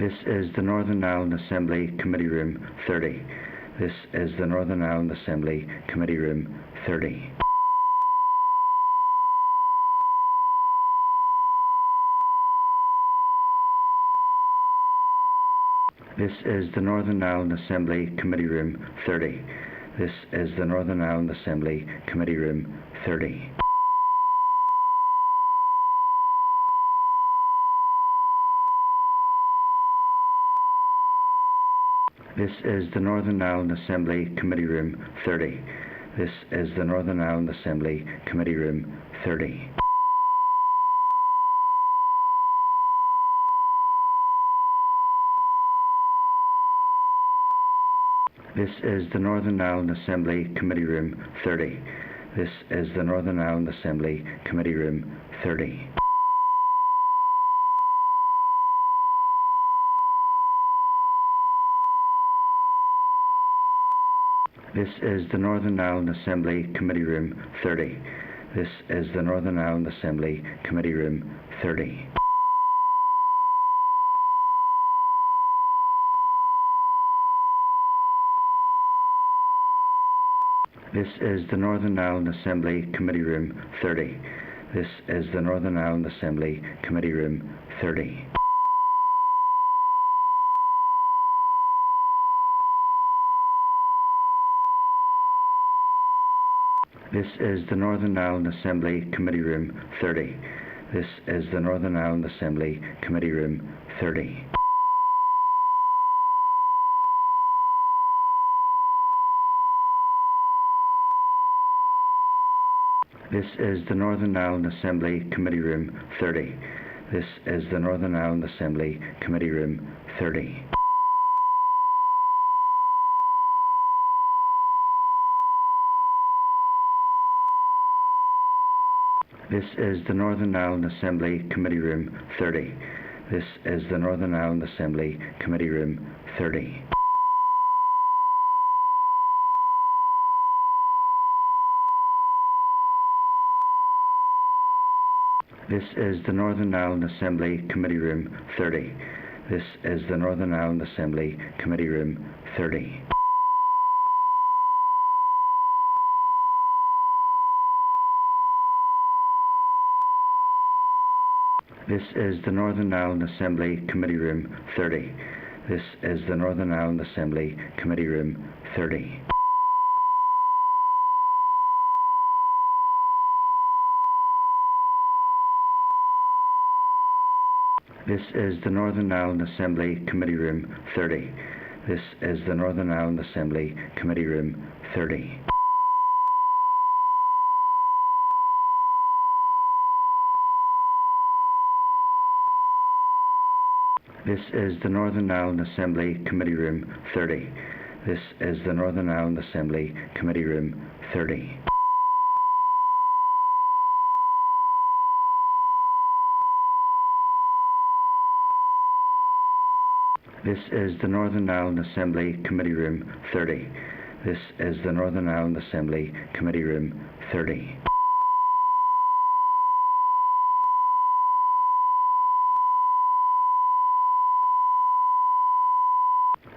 This is the Northern Ireland Assembly Committee Room 30. This is the Northern Ireland Assembly Committee Room 30. This is the Northern Ireland Assembly Committee Room 30. This is the Northern Ireland Assembly Committee Room 30. This is the Northern Ireland Assembly Committee Room 30. This is the Northern Ireland Assembly Committee Room 30. This is the Northern Ireland Assembly Committee Room 30. This is the Northern Ireland Assembly Committee Room 30. This is the Northern Ireland Assembly Committee Room 30. This is the Northern Ireland Assembly Committee Room 30. This is the Northern Ireland Assembly Committee Room 30. This is the Northern Ireland Assembly Committee Room 30. This is the Northern Ireland Assembly Committee Room 30. This is the Northern Ireland Assembly Committee Room 30. This is the Northern Ireland Assembly Committee Room 30. This is the Northern Ireland Assembly Committee Room 30. This is the Northern Ireland Assembly Committee Room 30. This is the Northern Ireland Assembly Committee Room 30. This is the Northern Ireland Assembly Committee Room 30. This is the Northern Ireland Assembly Committee Room 30. This is the Northern Ireland Assembly Committee Room 30. This is the Northern Ireland Assembly Committee Room 30. This is the Northern Ireland Assembly Committee Room 30. This is the Northern Ireland Assembly Committee Room 30. This is the Northern Ireland Assembly Committee Room 30. This is the Northern Ireland Assembly Committee Room 30. This is the Northern Ireland Assembly Committee Room 30. This is the Northern Ireland Assembly Committee Room 30.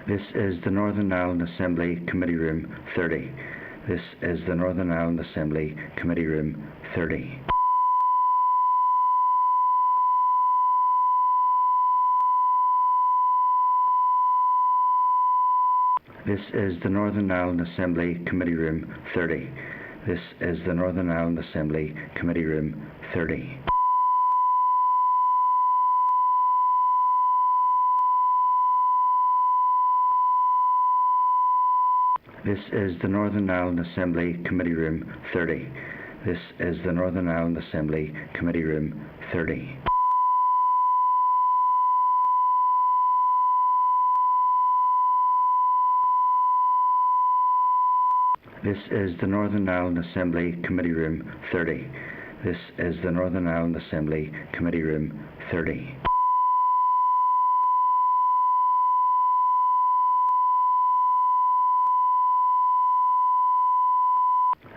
This is the Northern Ireland Assembly Committee Room 30. This is the Northern Ireland Assembly Committee Room 30. This is the Northern Ireland Assembly Committee Room 30. This is the Northern Ireland Assembly Committee Room 30. This is the Northern Ireland Assembly Committee Room 30. This is the Northern Ireland Assembly Committee Room 30. This is the Northern Ireland Assembly Committee Room 30. This is the Northern Ireland Assembly Committee Room 30.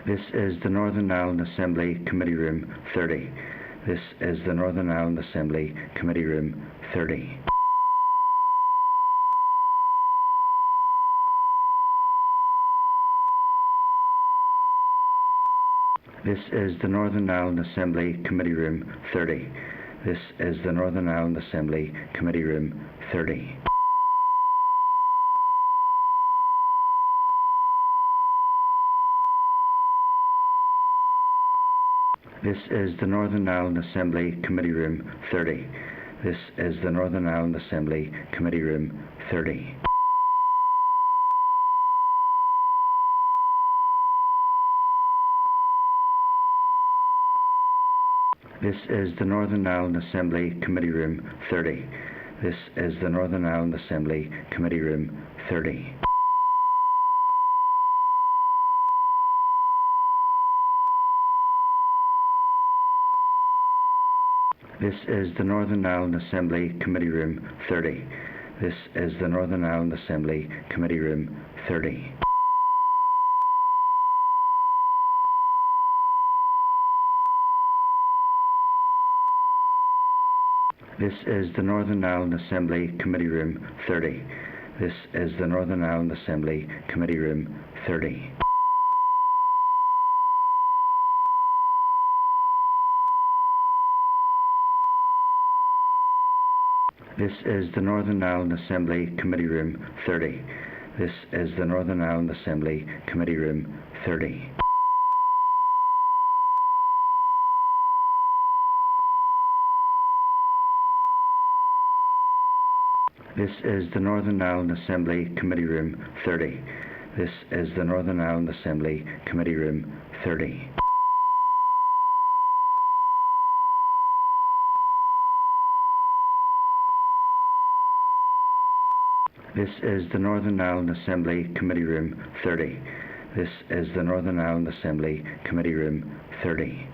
This is the Northern Ireland Assembly Committee Room 30. This is the Northern Ireland Assembly Committee Room 30. This is the Northern Ireland Assembly Committee Room 30. This is the Northern Ireland Assembly Committee Room 30. This is the Northern Ireland Assembly Committee Room 30. This is the Northern Ireland Assembly Committee Room 30. This is the Northern Ireland Assembly Committee Room 30. This is the Northern Ireland Assembly Committee Room 30. This is the Northern Ireland Assembly Committee Room 30. This is the Northern Ireland Assembly Committee Room 30. This is the Northern Ireland Assembly Committee Room 30. This is the Northern Ireland Assembly Committee Room 30. This is the Northern Ireland Assembly Committee Room 30. This is the Northern Ireland Assembly Committee Room 30. This is the Northern Ireland Assembly Committee Room 30. This is the Northern Ireland Assembly Committee Room 30. This is the Northern Ireland Assembly Committee Room 30. This is the Northern Ireland Assembly Committee Room 30.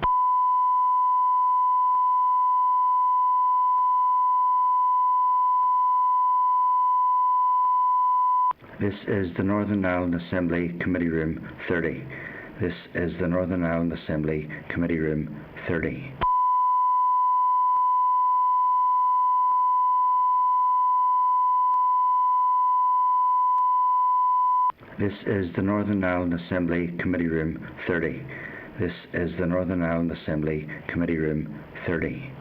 This is the Northern Ireland Assembly Committee Room 30. This is the Northern Ireland Assembly Committee Room 30. This is the Northern Ireland Assembly Committee Room 30. This is the Northern Ireland Assembly Committee Room 30.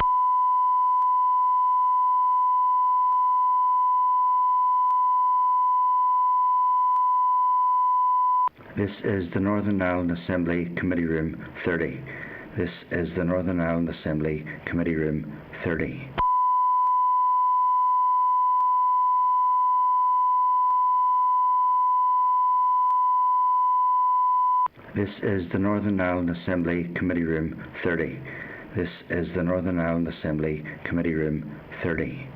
This is the Northern Ireland Assembly Committee Room 30. This is the Northern Ireland Assembly Committee Room 30. This is the Northern Ireland Assembly Committee Room 30. This is the Northern Ireland Assembly Committee Room 30.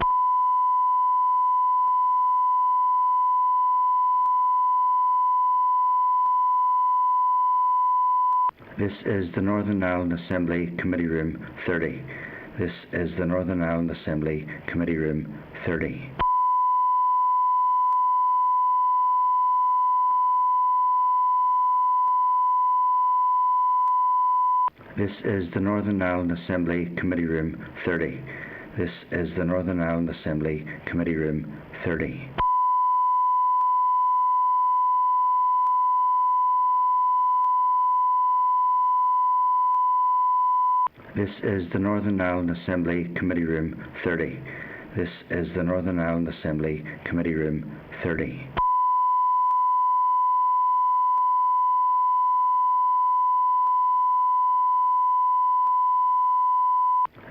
This is the Northern Ireland Assembly Committee Room 30. This is the Northern Ireland Assembly Committee Room 30. This is the Northern Ireland Assembly Committee Room 30. This is the Northern Ireland Assembly Committee Room 30. This is the Northern Ireland Assembly Committee Room 30. This is the Northern Ireland Assembly Committee Room 30.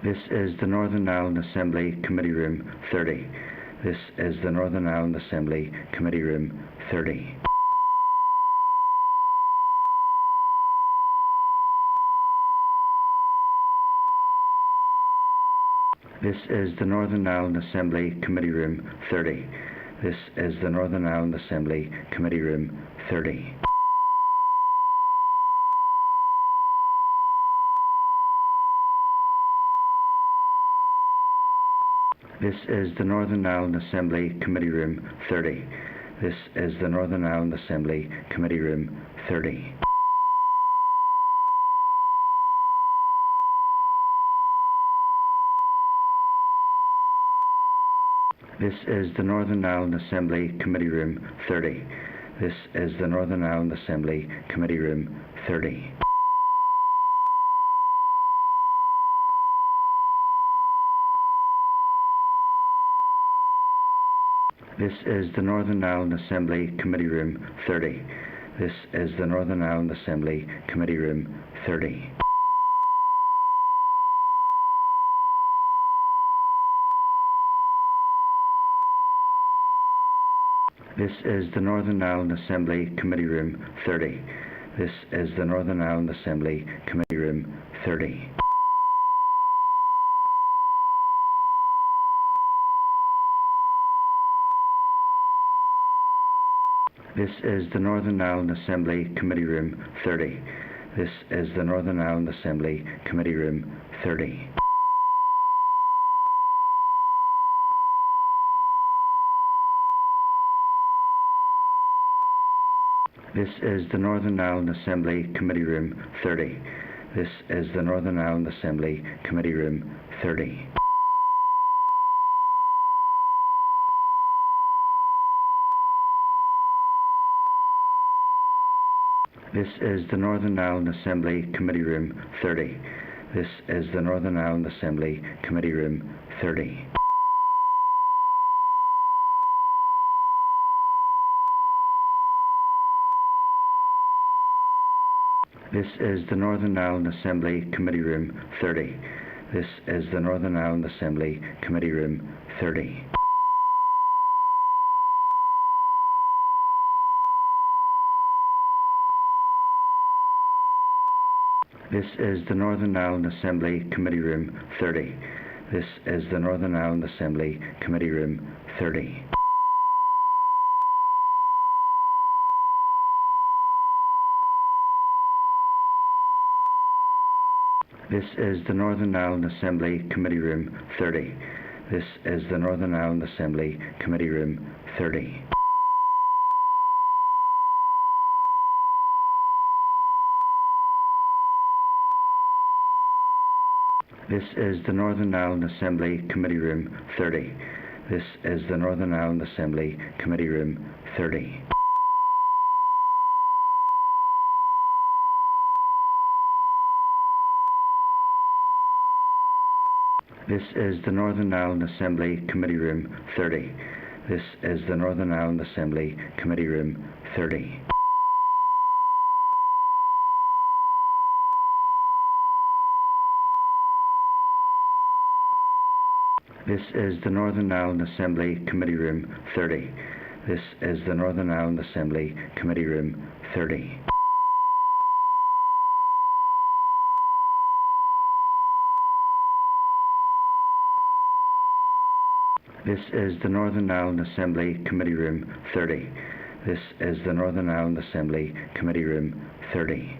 This is the Northern Ireland Assembly Committee Room 30. This is the Northern Ireland Assembly Committee Room 30. This is the Northern Ireland Assembly Committee Room 30. This is the Northern Ireland Assembly Committee Room 30. This is the Northern Ireland Assembly Committee Room 30. This is the Northern Ireland Assembly Committee Room 30. This is the Northern Ireland Assembly Committee Room 30. This is the Northern Ireland Assembly Committee Room 30. This is the Northern Ireland Assembly Committee Room 30. This is the Northern Ireland Assembly Committee Room 30. This is the Northern Ireland Assembly Committee Room 30. This is the Northern Ireland Assembly Committee Room 30. This is the Northern Ireland Assembly Committee Room 30. This is the Northern Ireland Assembly Committee Room 30. This is the Northern Ireland Assembly Committee Room 30. This is the Northern Ireland Assembly Committee Room 30. This is the Northern Ireland Assembly Committee Room 30. This is the Northern Ireland Assembly Committee Room 30. This is the Northern Ireland Assembly Committee Room 30. This is the Northern Ireland Assembly Committee Room 30. This is the Northern Ireland Assembly Committee Room 30. This is the Northern Ireland Assembly Committee Room 30. This is the Northern Ireland Assembly Committee Room 30. This is the Northern Ireland Assembly Committee Room 30. This is the Northern Ireland Assembly Committee Room 30. This is the Northern Ireland Assembly Committee Room 30. This is the Northern Ireland Assembly Committee Room 30. This is the Northern Ireland Assembly Committee Room 30. This is the Northern Ireland Assembly Committee Room 30. This is the Northern Ireland Assembly Committee Room 30. This is the Northern Ireland Assembly Committee Room 30. This is the Northern Ireland Assembly Committee Room 30.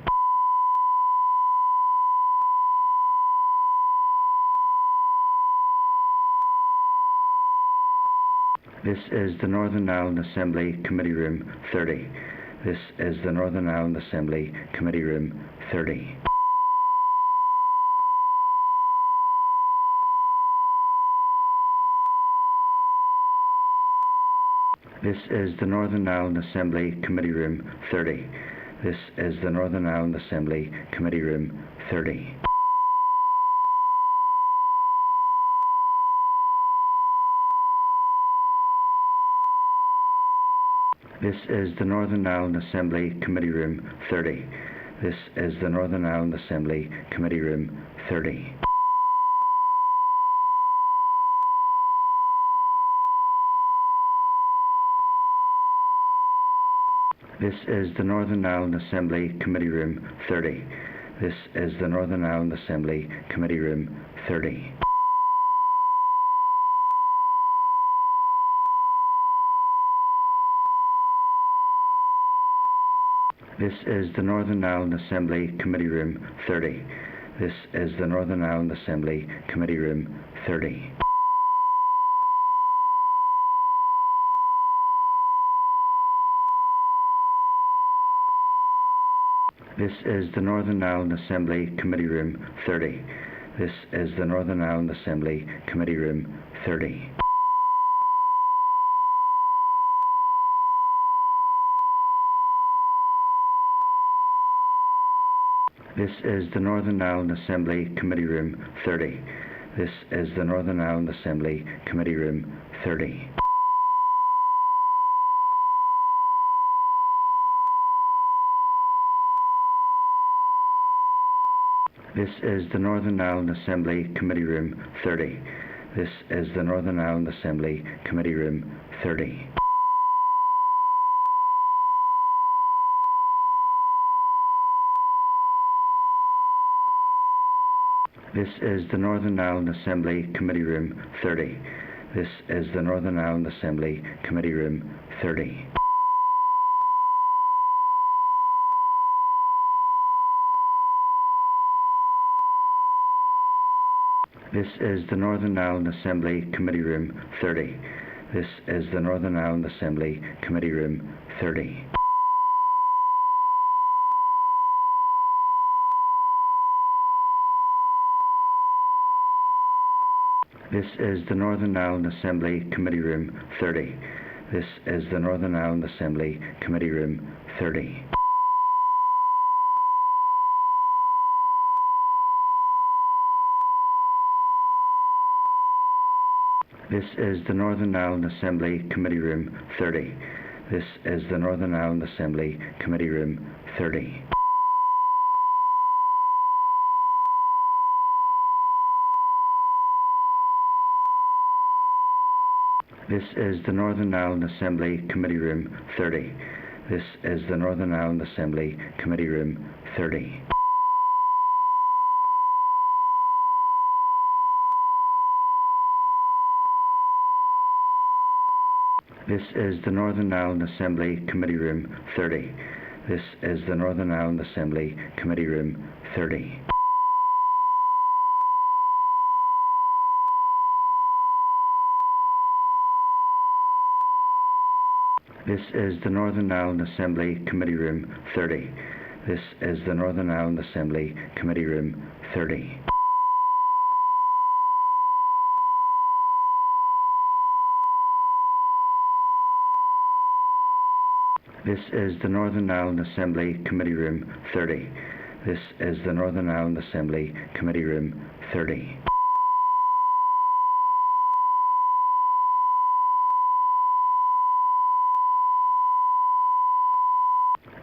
This is the Northern Ireland Assembly Committee Room 30. This is the Northern Ireland Assembly Committee Room 30. This is the Northern Ireland Assembly Committee Room 30. This is the Northern Ireland Assembly Committee Room 30. This is the Northern Ireland Assembly Committee Room 30. This is the Northern Ireland Assembly Committee Room 30. This is the Northern Ireland Assembly Committee Room 30. This is the Northern Ireland Assembly Committee Room 30. This is the Northern Ireland Assembly Committee Room 30. This is the Northern Ireland Assembly Committee Room 30. This is the Northern Ireland Assembly Committee Room 30. This is the Northern Ireland Assembly Committee Room 30. This is the Northern Ireland Assembly Committee Room 30. This is the Northern Ireland Assembly Committee Room 30. This is the Northern Ireland Assembly Committee Room 30. This is the Northern Ireland Assembly Committee Room 30. This is the Northern Ireland Assembly Committee Room 30. This is the Northern Ireland Assembly Committee Room 30. This is the Northern Ireland Assembly Committee Room 30. This is the Northern Ireland Assembly Committee Room 30. This is the Northern Ireland Assembly Committee Room 30. This is the Northern Ireland Assembly Committee Room 30. This is the Northern Ireland Assembly Committee Room 30. This is the Northern Ireland Assembly Committee Room 30. This is the Northern Ireland Assembly Committee Room 30. This is the Northern Ireland Assembly Committee Room 30. This is the Northern Ireland Assembly Committee Room 30. This is the Northern Ireland Assembly Committee Room 30. This is the Northern Ireland Assembly Committee Room 30. This is the Northern Ireland Assembly Committee Room 30. This is the Northern Ireland Assembly Committee Room 30. This is the Northern Ireland Assembly Committee Room 30.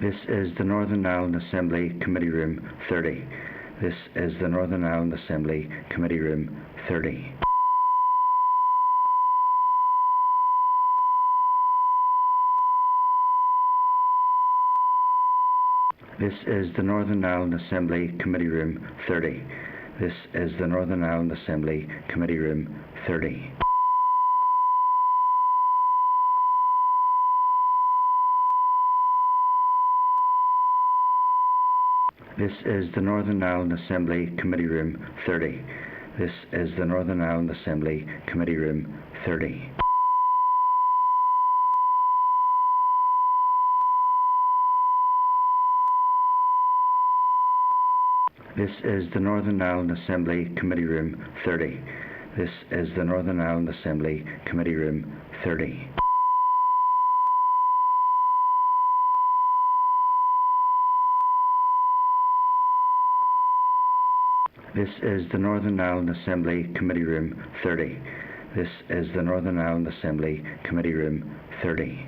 This is the Northern Ireland Assembly Committee Room 30. This is the Northern Ireland Assembly Committee Room 30. This is the Northern Ireland Assembly Committee Room 30. This is the Northern Ireland Assembly Committee Room 30. This is the Northern Ireland Assembly Committee Room 30. This is the Northern Ireland Assembly Committee Room 30. This is the Northern Ireland Assembly Committee Room 30. This is the Northern Ireland Assembly Committee Room 30. This is the Northern Ireland Assembly Committee Room 30. This is the Northern Ireland Assembly Committee Room 30.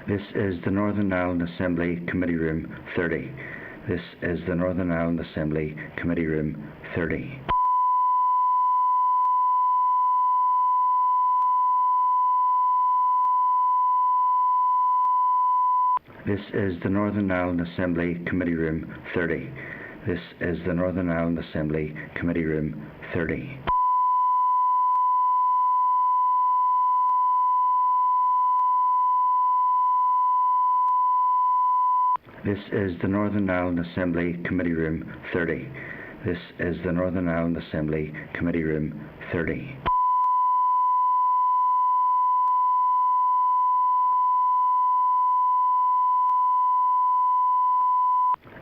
This is the Northern Ireland Assembly Committee Room 30. This is the Northern Ireland Assembly Committee Room 30. This is the Northern Ireland Assembly Committee Room 30. This is the Northern Ireland Assembly Committee Room 30. This is the Northern Ireland Assembly Committee Room 30. This is the Northern Ireland Assembly Committee Room 30.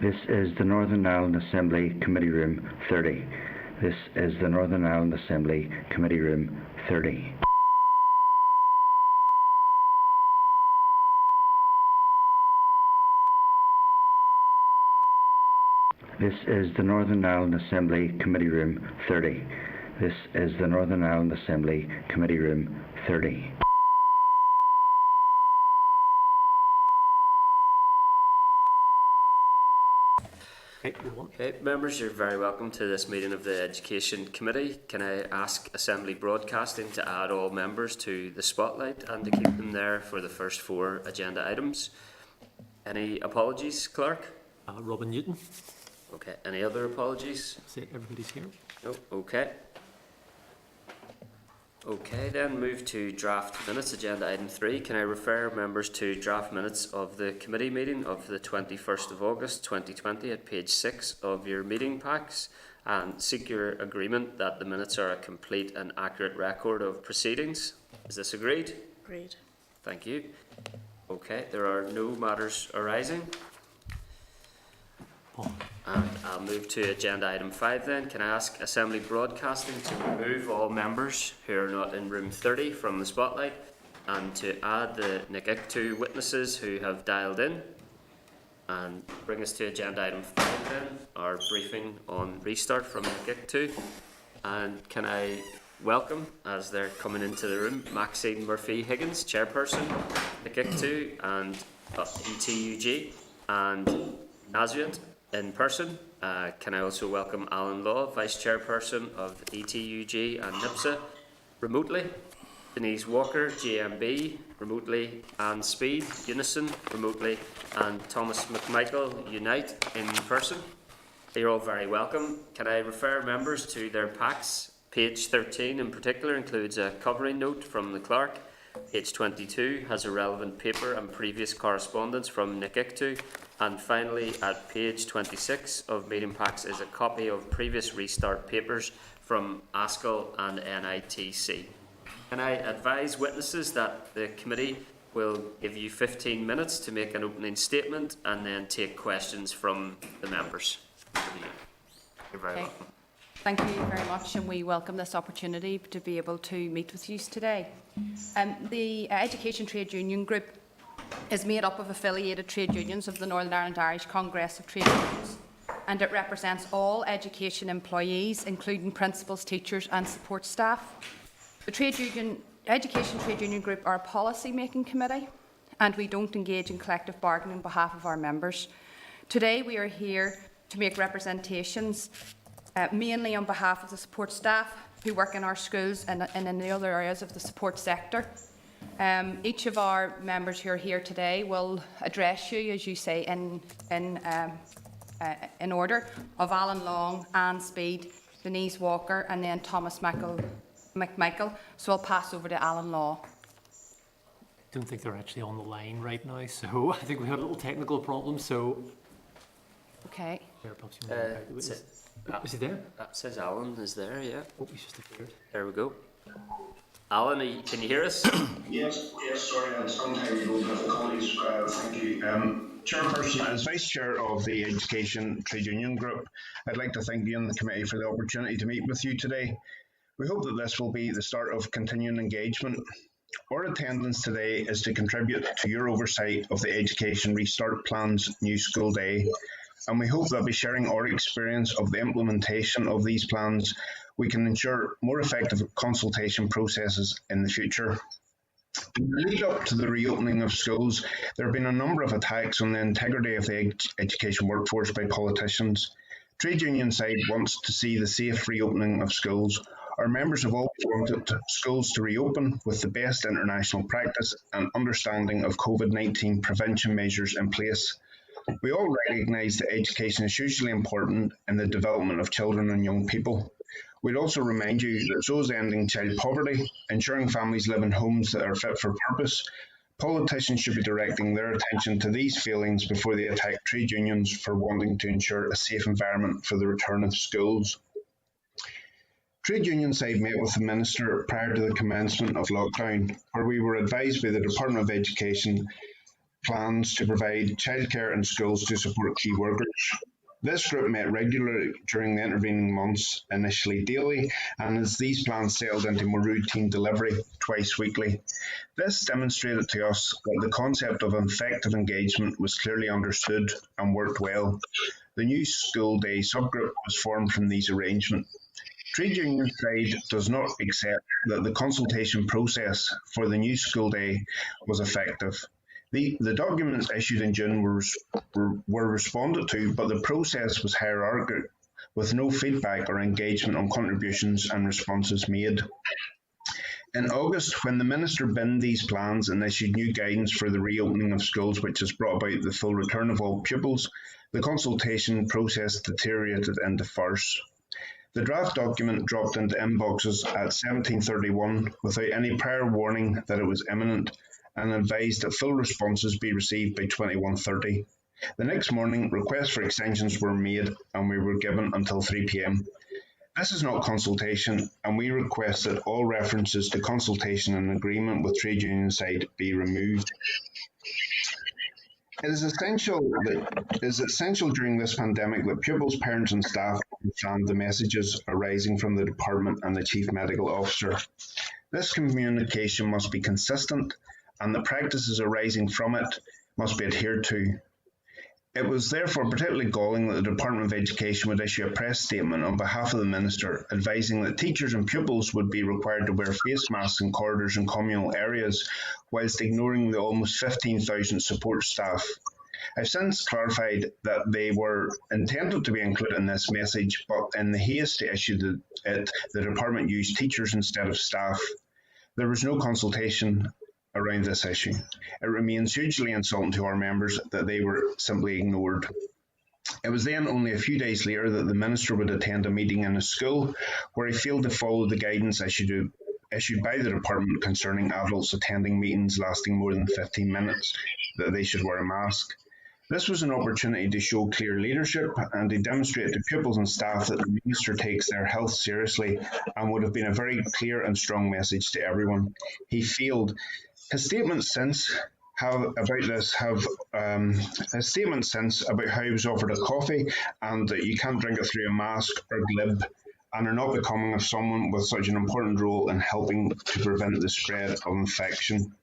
This is the Northern Ireland Assembly Committee Room 30. This is the Northern Ireland Assembly Committee Room 30. This is the Northern Ireland Assembly Committee Room 30. This is the Northern Ireland Assembly Committee Room 30. Okay, members, you're very welcome to this meeting of the Education Committee. Can I ask Assembly Broadcasting to add all members to the spotlight and to keep them there for the first 4 agenda items? Any apologies, Clerk? Robin Newton. Okay, any other apologies? Say everybody's here. No, okay. Okay, then move to draft minutes, agenda item 3. Can I refer members to draft minutes of the committee meeting of the 21st of August 2020 at page 6 of your meeting packs, and seek your agreement that the minutes are a complete and accurate record of proceedings? Is this agreed? Agreed. Thank you. Okay, there are no matters arising. And I'll move to agenda item 5 then. Can I ask Assembly Broadcasting to remove all members who are not in room 30 from the spotlight, and to add the NIC-ICTU witnesses who have dialed in, and bring us to agenda item 5 then, our briefing on restart from NIC-ICTU. And can I welcome, as they're coming into the room, Maxine Murphy-Higgins, Chairperson, NIC-ICTU and ETUG, and Nazriat in person. Can I also welcome Alan Law, Vice Chairperson of ETUG and NIPSA, remotely, Denise Walker, GMB, remotely, Anne Speed, Unison, remotely, and Thomas McMichael, Unite, in person. You're all very welcome. Can I refer members to their packs? Page 13 in particular includes a covering note from the clerk. Page 22 has a relevant paper and previous correspondence from NIC-ICTU. And finally, at page 26 of meeting packs is a copy of previous restart papers from ASCL and NITC. Can I advise witnesses that the committee will give you 15 minutes to make an opening statement and then take questions from the members. You're very welcome. Thank you very much, and we welcome this opportunity to be able to meet with you today. The Education Trade Union Group is made up of affiliated trade unions of the Northern Ireland Irish Congress of Trade Unions, and it represents all education employees, including principals, teachers and support staff. The Education Trade Union Group are a policy-making committee, and we don't engage in collective bargaining on behalf of our members. Today we are here to make representations mainly on behalf of the support staff who work in our schools and in the other areas of the support sector. Each of our members who are here today will address you, as you say, in order of Alan Long, Anne Speed, Denise Walker, and then Thomas McMichael. So I'll pass over to Alan Law. I don't think they're actually on the line right now, so I think we had a little technical problem. So, okay. Is he there? That says Alan is there, yeah. Oh, he's just appeared. There we go. Alan, can you hear us? Yes, sorry, I had some technical difficulties. Thank you. Chairperson, as Vice Chair of the Education Trade Union Group, I'd like to thank you and the committee for the opportunity to meet with you today. We hope that this will be the start of continuing engagement. Our attendance today is to contribute to your oversight of the Education Restart Plan's new school day, and we hope that by sharing our experience of the implementation of these plans, we can ensure more effective consultation processes in the future. In the lead up to the reopening of schools, there have been a number of attacks on the integrity of the education workforce by politicians. Trade union side wants to see the safe reopening of schools. Our members have always wanted schools to reopen with the best international practice and understanding of COVID-19 prevention measures in place. We all recognise that education is hugely important in the development of children and young people. We'd also remind you that so is ending child poverty, ensuring families live in homes that are fit for purpose. Politicians should be directing their attention to these feelings before they attack trade unions for wanting to ensure a safe environment for the return of schools. Trade union side met with the Minister prior to the commencement of lockdown, where we were advised by the Department of Education plans to provide childcare in schools to support key workers. This group met regularly during the intervening months, initially daily, and as these plans settled into more routine delivery twice weekly. This demonstrated to us that the concept of effective engagement was clearly understood and worked well. The new school day subgroup was formed from these arrangements. Trade union side does not accept that the consultation process for the new school day was effective. The documents issued in June were responded to, but the process was hierarchical, with no feedback or engagement on contributions and responses made. In August, when the Minister binned these plans and issued new guidance for the reopening of schools, which has brought about the full return of all pupils, the consultation process deteriorated into farce. The draft document dropped into inboxes at 17:31 without any prior warning that it was imminent, and advised that full responses be received by 21:30. The next morning, requests for extensions were made and we were given until 3 p.m. This is not consultation, and we request that all references to consultation and agreement with trade union side be removed. It is essential during this pandemic that pupils, parents and staff understand the messages arising from the department and the Chief Medical Officer. This communication must be consistent, and the practices arising from it must be adhered to. It was therefore particularly galling that the Department of Education would issue a press statement on behalf of the Minister advising that teachers and pupils would be required to wear face masks in corridors and communal areas, whilst ignoring the almost 15,000 support staff. I've since clarified that they were intended to be included in this message, but in the haste to issue it, the department used teachers instead of staff. There was no consultation around this issue. It remains hugely insulting to our members that they were simply ignored. It was then only a few days later that the Minister would attend a meeting in a school where he failed to follow the guidance issued by the department concerning adults attending meetings lasting more than 15 minutes, that they should wear a mask. This was an opportunity to show clear leadership and to demonstrate to pupils and staff that the Minister takes their health seriously, and would have been a very clear and strong message to everyone. He failed. His statements since about how he was offered a coffee and that you can't drink it through a mask are glib and are not becoming of someone with such an important role in helping to prevent the spread of infection.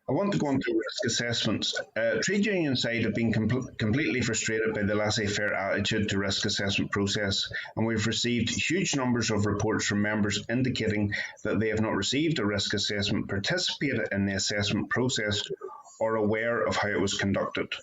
I want to go on to risk assessments. Trade union side have been completely frustrated by the laissez-faire attitude to risk assessment process, and we've received huge numbers of reports from members indicating that they have not received a risk assessment, participated in the assessment process, or aware of how it was conducted.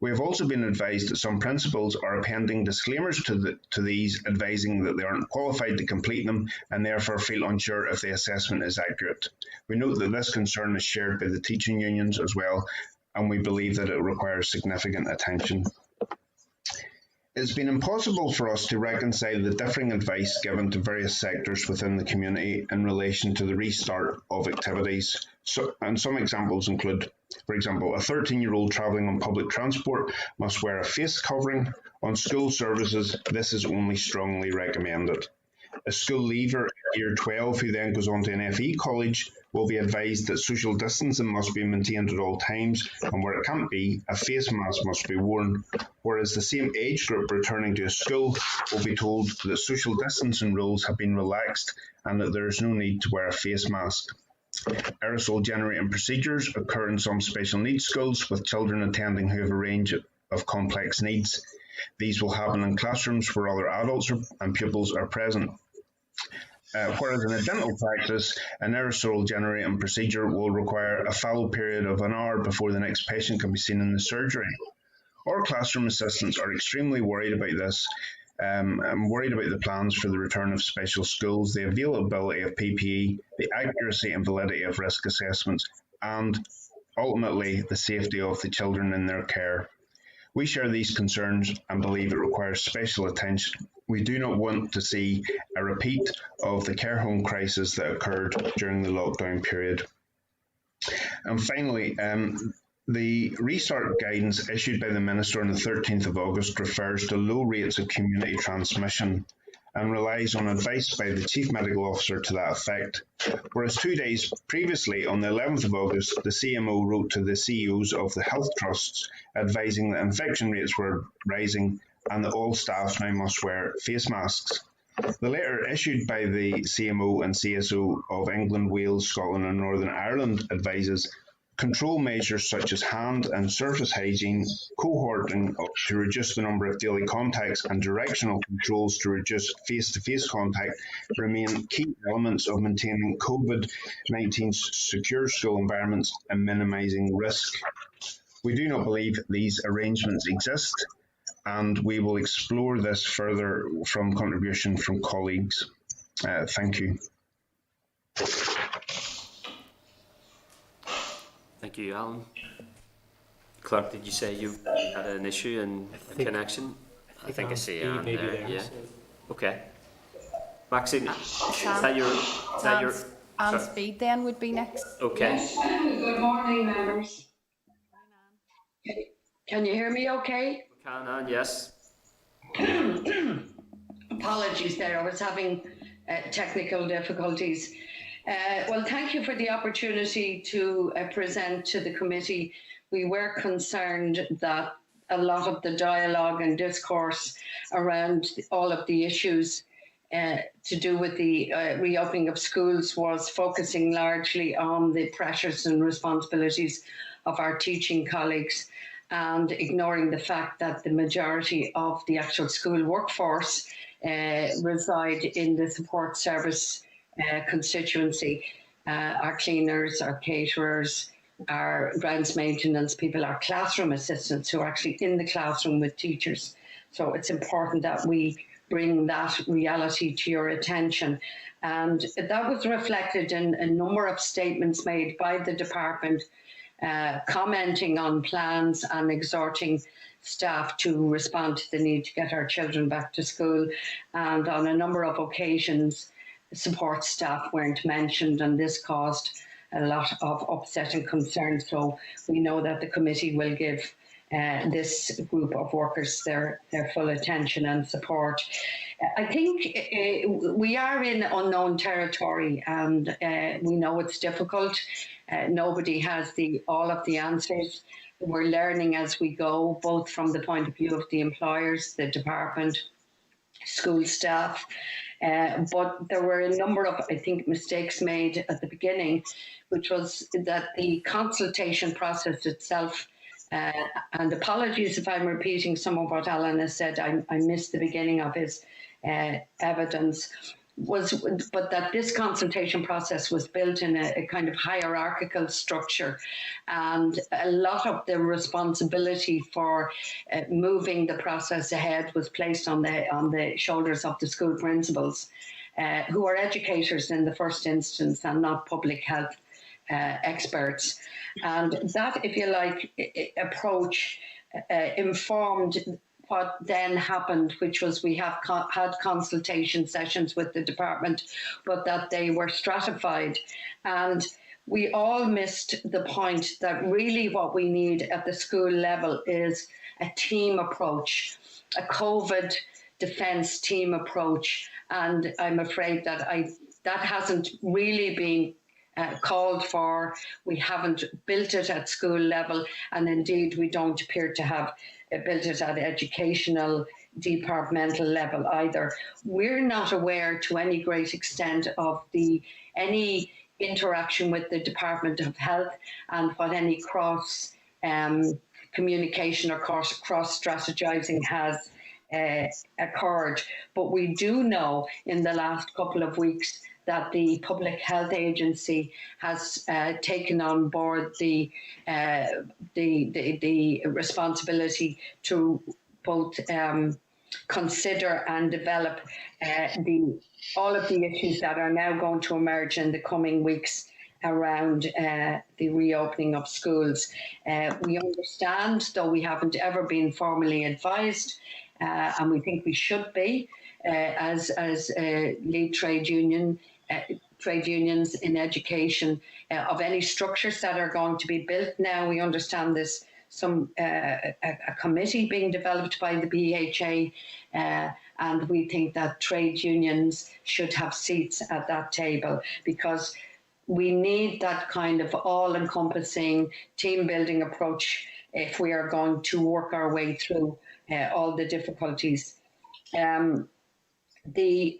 We have also been advised that some principals are appending disclaimers to these, advising that they aren't qualified to complete them and therefore feel unsure if the assessment is accurate. We note that this concern is shared by the teaching unions as well, and we believe that it requires significant attention. It's been impossible for us to reconcile the differing advice given to various sectors within the community in relation to the restart of activities. And some examples include, for example, a 13-year-old travelling on public transport must wear a face covering. On school services, this is only strongly recommended. A school leaver at year 12 who then goes on to an FE college will be advised that social distancing must be maintained at all times, and where it can't be, a face mask must be worn, whereas the same age group returning to a school will be told that social distancing rules have been relaxed and that there is no need to wear a face mask. Aerosol generating procedures occur in some special needs schools with children attending who have a range of complex needs. These will happen in classrooms where other adults and pupils are present. Whereas in a dental practice, an aerosol generating procedure will require a fallow period of an hour before the next patient can be seen in the surgery. Our classroom assistants are extremely worried about this. I'm worried about the plans for the return of special schools, the availability of PPE, the accuracy and validity of risk assessments, and ultimately the safety of the children in their care. We share these concerns and believe it requires special attention. We do not want to see a repeat of the care home crisis that occurred during the lockdown period. And finally, the restart guidance issued by the Minister on the 13th of August refers to low rates of community transmission and relies on advice by the Chief Medical Officer to that effect. Whereas 2 days previously, on the 11th of August, the CMO wrote to the CEOs of the health trusts advising that infection rates were rising and that all staff now must wear face masks. The letter issued by the CMO and CSO of England, Wales, Scotland and Northern Ireland advises Control measures such as hand and surface hygiene, cohorting to reduce the number of daily contacts, and directional controls to reduce face-to-face contact remain key elements of maintaining COVID-19 secure school environments and minimising risk. We do not believe these arrangements exist, and we will explore this further from contribution from colleagues. Thank you. Thank you, Alan. Clerk, did you say you had an issue in connection? I think I see Anne maybe there. there, Yeah. so- Okay. Maxine, is that your? Anne sorry. Speed then would be next. Okay. Yes. Good morning, members. Can you hear me okay? We can, Anne, yes. Apologies there, I was having technical difficulties. Well, thank you for the opportunity to present to the committee. We were concerned that a lot of the dialogue and discourse around all of the issues to do with the reopening of schools was focusing largely on the pressures and responsibilities of our teaching colleagues, and ignoring the fact that the majority of the actual school workforce reside in the support service constituency. Our cleaners, our caterers, our grounds maintenance people, our classroom assistants who are actually in the classroom with teachers. So it's important that we bring that reality to your attention. And that was reflected in a number of statements made by the department, commenting on plans and exhorting staff to respond to the need to get our children back to school. And on a number of occasions, support staff weren't mentioned, and this caused a lot of upset and concern. So we know that the committee will give this group of workers their full attention and support. I think we are in unknown territory, and we know it's difficult. Nobody has all of the answers. We're learning as we go, both from the point of view of the employers, the department, school staff. But there were a number of, I think, mistakes made at the beginning, which was that the consultation process itself, and apologies if I'm repeating some of what Alan has said, I missed the beginning of his evidence, but that this consultation process was built in a kind of hierarchical structure, and a lot of the responsibility for moving the process ahead was placed on the shoulders of the school principals, who are educators in the first instance and not public health experts. And that, if you like, approach informed what then happened, which was we have had consultation sessions with the department, but that they were stratified. And we all missed the point that really what we need at the school level is a team approach, a COVID defence team approach. And I'm afraid that that hasn't really been called for. We haven't built it at school level, and indeed we don't appear to have built it at educational departmental level either. We're not aware to any great extent of any interaction with the Department of Health and what any cross communication or cross strategizing has occurred. But we do know in the last couple of weeks that the Public Health Agency has taken on board the responsibility to both consider and develop all of the issues that are now going to emerge in the coming weeks around the reopening of schools. We understand, though we haven't ever been formally advised, and we think we should be, as lead trade unions in education, of any structures that are going to be built now. We understand there's a committee being developed by the BHA, and we think that trade unions should have seats at that table, because we need that kind of all-encompassing team-building approach if we are going to work our way through all the difficulties. The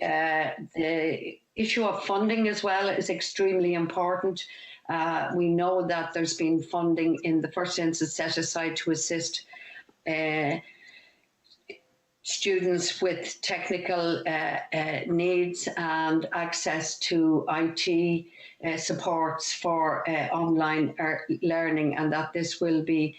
issue of funding as well is extremely important. We know that there's been funding in the first instance set aside to assist students with technical needs and access to IT supports for online learning, and that this will be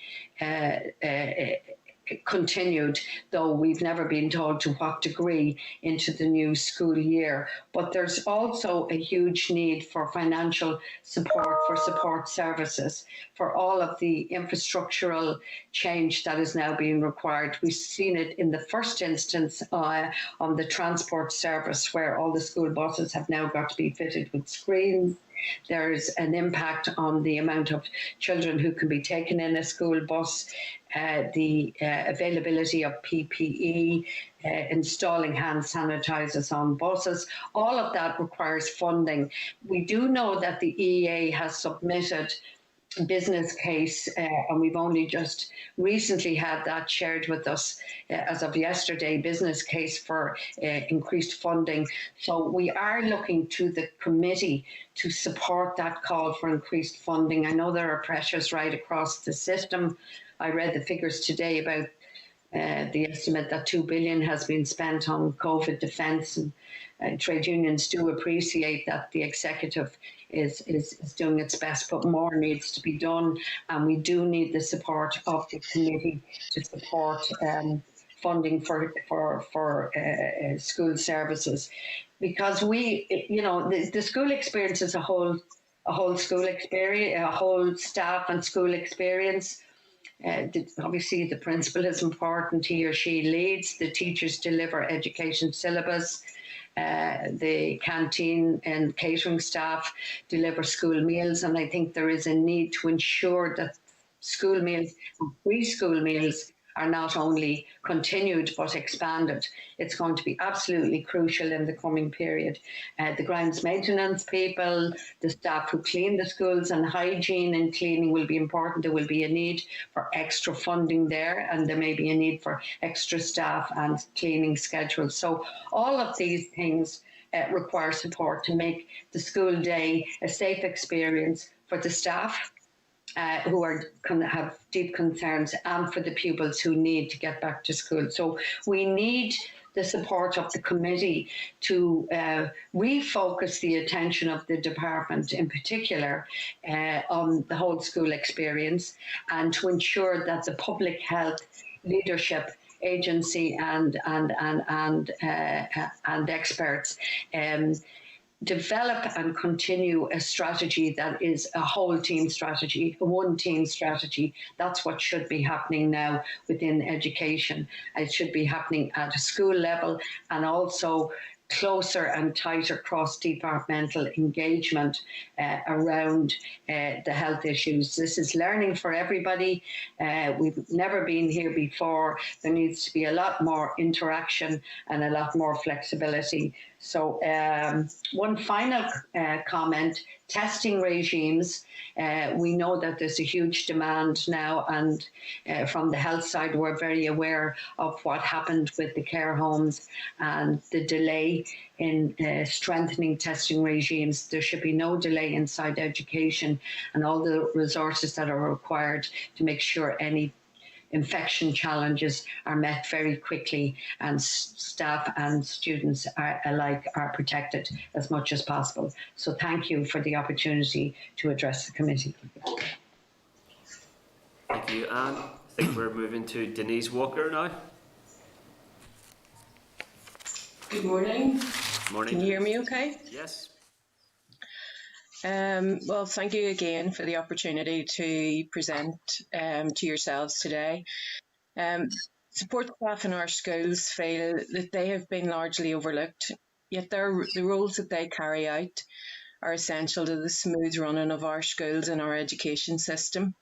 continued, though we've never been told to what degree, into the new school year. But there's also a huge need for financial support for support services for all of the infrastructural change that is now being required. We've seen it in the first instance on the transport service, where all the school buses have now got to be fitted with screens. There's an impact on the amount of children who can be taken in a school bus, the availability of PPE, installing hand sanitizers on buses. All of that requires funding. We do know that the EA has submitted business case, and we've only just recently had that shared with us as of yesterday, business case for increased funding. So we are looking to the committee to support that call for increased funding. I know there are pressures right across the system. I read the figures today about the estimate that 2 billion has been spent on COVID defence, and trade unions do appreciate that the executive is doing its best, but more needs to be done, and we do need the support of the committee to support funding for school services, because the school experience is a whole school experience, a whole staff and school experience. Obviously, the principal is important. He or she leads. The teachers deliver education syllabus. The canteen and catering staff deliver school meals, and I think there is a need to ensure that school meals and preschool meals are not only continued but expanded. It's going to be absolutely crucial in the coming period. The grounds maintenance people, the staff who clean the schools, and hygiene and cleaning will be important. There will be a need for extra funding there, and there may be a need for extra staff and cleaning schedules. So all of these things require support to make the school day a safe experience for the staff, who have deep concerns, and for the pupils who need to get back to school. So we need the support of the committee to refocus the attention of the department in particular on the whole school experience, and to ensure that the public health leadership agency and experts develop and continue a strategy that is a whole team strategy, a one team strategy. That's what should be happening now within education. It should be happening at a school level, and also closer and tighter cross-departmental engagement around the health issues. This is learning for everybody. We've never been here before. There needs to be a lot more interaction and a lot more flexibility. So one final comment, testing regimes. We know that there's a huge demand now, and from the health side, we're very aware of what happened with the care homes and the delay in strengthening testing regimes. There should be no delay inside education, and all the resources that are required to make sure any infection challenges are met very quickly, and staff and students alike are protected as much as possible. So thank you for the opportunity to address the committee. Thank you, Anne. I think we're moving to Denise Walker now. Good morning. Morning. Can you hear me okay? Yes. Well, thank you again for the opportunity to present to yourselves today. Support staff in our schools feel that they have been largely overlooked, yet the roles that they carry out are essential to the smooth running of our schools and our education system.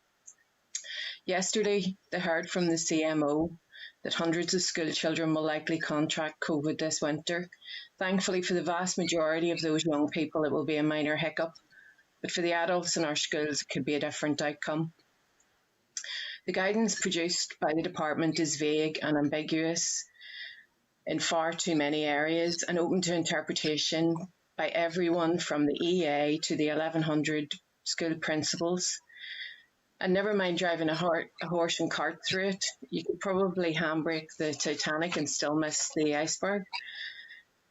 Yesterday, they heard from the CMO that hundreds of school children will likely contract COVID this winter. Thankfully, for the vast majority of those young people, it will be a minor hiccup, but for the adults in our schools, it could be a different outcome. The guidance produced by the department is vague and ambiguous in far too many areas, and open to interpretation by everyone from the EA to the 1100 school principals. And never mind driving a horse and cart through it, you could probably handbrake the Titanic and still miss the iceberg.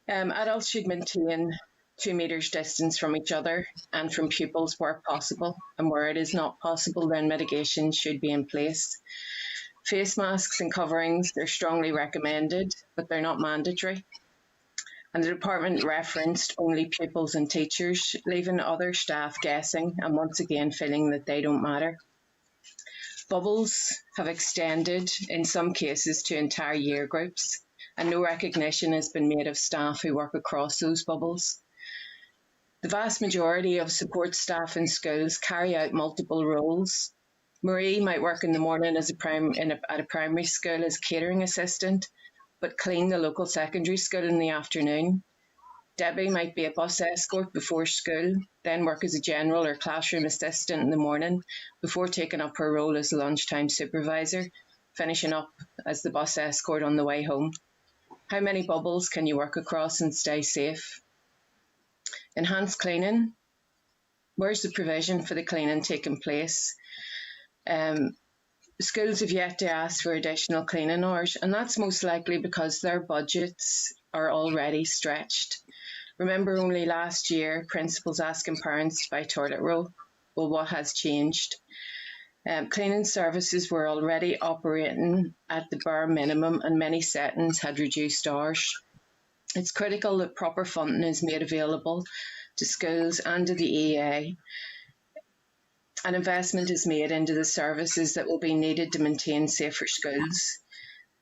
Adults should maintain 2 metres distance from each other and from pupils where possible, and where it is not possible, then mitigation should be in place. Face masks and coverings, they're strongly recommended, but they're not mandatory. And the department referenced only pupils and teachers, leaving other staff guessing and once again feeling that they don't matter. Bubbles have extended in some cases to entire year groups, and no recognition has been made of staff who work across those bubbles. The vast majority of support staff in schools carry out multiple roles. Marie might work in the morning at a primary school as catering assistant, but clean the local secondary school in the afternoon. Debbie might be a bus escort before school, then work as a general or classroom assistant in the morning before taking up her role as a lunchtime supervisor, finishing up as the bus escort on the way home. How many bubbles can you work across and stay safe? Enhanced cleaning. Where's the provision for the cleaning taking place? Schools have yet to ask for additional cleaning hours, and that's most likely because their budgets are already stretched. Remember, only last year, principals asking parents to buy toilet roll. Well, what has changed? Cleaning services were already operating at the bare minimum, and many settings had reduced hours. It's critical that proper funding is made available to schools and to the EA. An investment is made into the services that will be needed to maintain safer schools.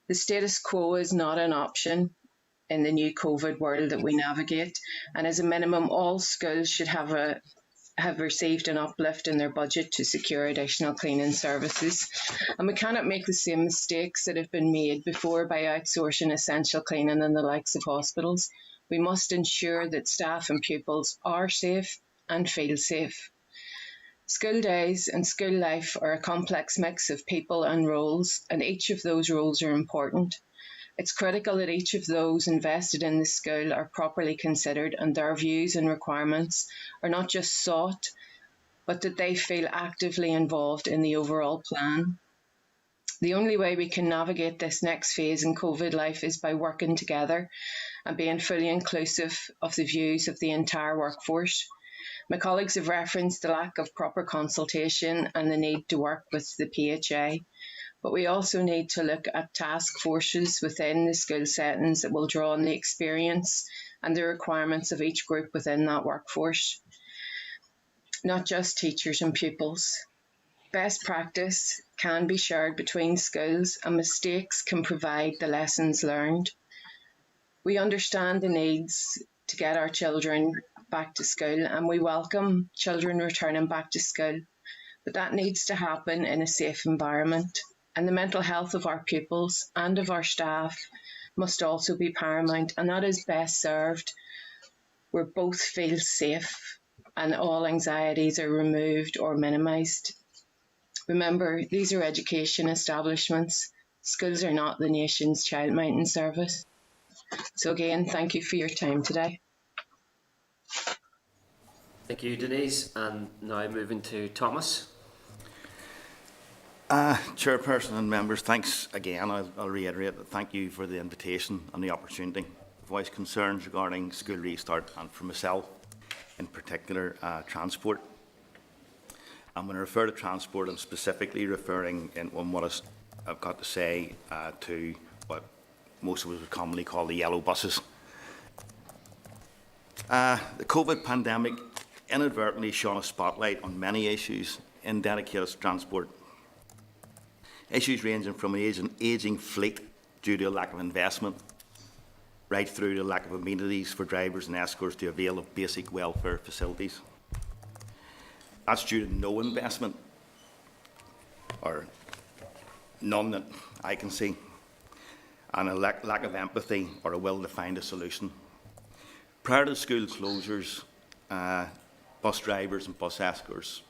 The status quo is not an option in the new COVID world that we navigate, and as a minimum, all schools should have received an uplift in their budget to secure additional cleaning services. And we cannot make the same mistakes that have been made before by outsourcing essential cleaning in the likes of hospitals. We must ensure that staff and pupils are safe and feel safe. School days and school life are a complex mix of people and roles, and each of those roles are important. It's critical that each of those invested in the school are properly considered and their views and requirements are not just sought, but that they feel actively involved in the overall plan. The only way we can navigate this next phase in COVID life is by working together and being fully inclusive of the views of the entire workforce. My colleagues have referenced the lack of proper consultation and the need to work with the PHA. But we also need to look at task forces within the school settings that will draw on the experience and the requirements of each group within that workforce, not just teachers and pupils. Best practice can be shared between schools, and mistakes can provide the lessons learned. We understand the needs to get our children back to school, and we welcome children returning back to school, but that needs to happen in a safe environment. And the mental health of our pupils and of our staff must also be paramount, and that is best served where both feel safe and all anxieties are removed or minimised. Remember, these are education establishments. Schools are not the nation's childminding service. So again, thank you for your time today. Thank you, Denise. And now moving to Thomas. Chairperson and members, thanks again. I'll reiterate that thank you for the invitation and the opportunity to voice concerns regarding school restart, and for myself in particular, transport. I'm going to refer to transport. I'm specifically referring on what I've got to say to what most of us would commonly call the yellow buses. The COVID pandemic inadvertently shone a spotlight on many issues in dedicated transport. Issues ranging from an ageing fleet due to a lack of investment, right through to lack of amenities for drivers and escorts to avail of basic welfare facilities. That's due to no investment, or none that I can see, and a lack of empathy or a will to find a solution. Prior to school closures, bus drivers and bus escorts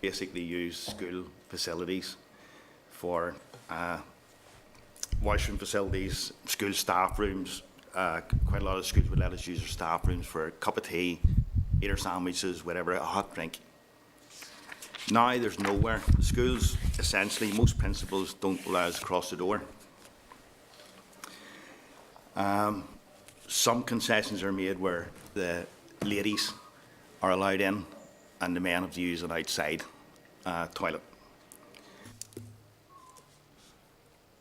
basically used school facilities for washroom facilities, school staff rooms. Quite a lot of schools would let us use their staff rooms for a cup of tea, eat our sandwiches, whatever, a hot drink. Now there's nowhere. The schools, essentially, most principals don't allow us across the door. Some concessions are made where the ladies are allowed in and the men have to use an outside toilet.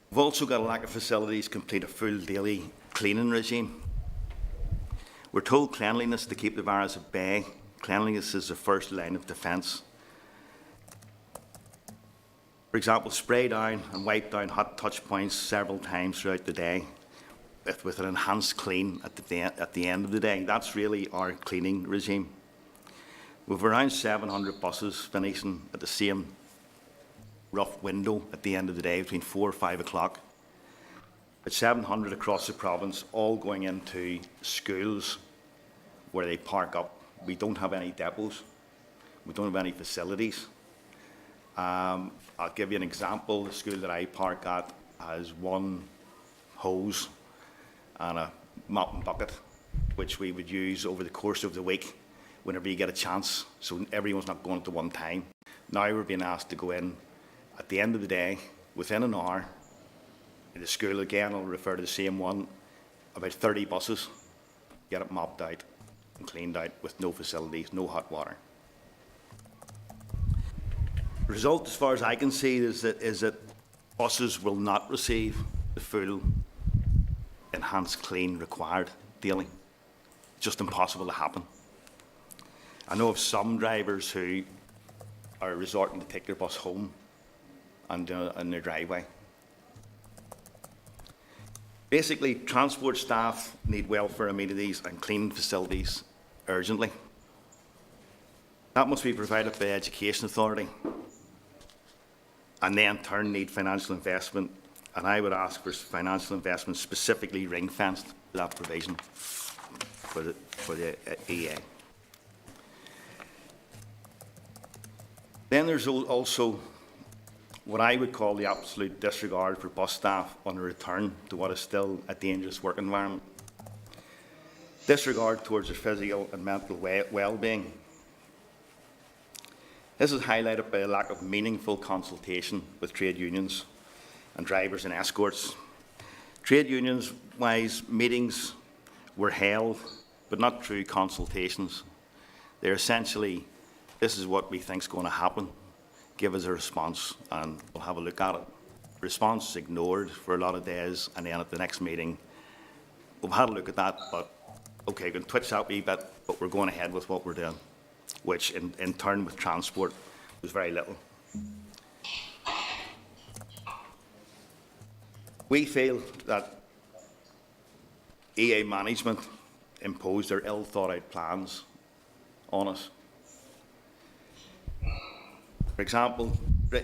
We've also got a lack of facilities to complete a full daily cleaning regime. We're told cleanliness to keep the virus at bay. Cleanliness is the first line of defence. For example, spray down and wipe down hot touch points several times throughout the day with an enhanced clean at the end of the day. That's really our cleaning regime. We've around 700 buses finishing at the same rough window at the end of the day, between 4 or 5 o'clock. At 700 across the province, all going into schools where they park up. We don't have any depots. We don't have any facilities. I'll give you an example. The school that I park at has one hose and a mop and bucket, which we would use over the course of the week whenever you get a chance, so everyone's not going at one time. Now we're being asked to go in at the end of the day, within an hour. The school, again, I'll refer to the same one, about 30 buses, get it mopped out and cleaned out with no facilities, no hot water. The result, as far as I can see, is that buses will not receive the full enhanced clean required daily. It's just impossible to happen. I know of some drivers who are resorting to take their bus home and in their driveway. Basically, transport staff need welfare amenities and cleaning facilities urgently. That must be provided by the Education Authority, and they in turn need financial investment, and I would ask for financial investment specifically ring-fenced to that provision for the EA. Then there's also what I would call the absolute disregard for bus staff on a return to what is still a dangerous work environment. Disregard towards their physical and mental well-being. This is highlighted by a lack of meaningful consultation with trade unions and drivers and escorts. Trade unions-wise, meetings were held, but not true consultations. They're essentially, this is what we think is going to happen. Give us a response and we'll have a look at it. Response is ignored for a lot of days, and then at the next meeting, we've had a look at that, but okay, we can twitch that wee bit, but we're going ahead with what we're doing, which in turn with transport was very little. We feel that EA management imposed their ill-thought-out plans on us. For example,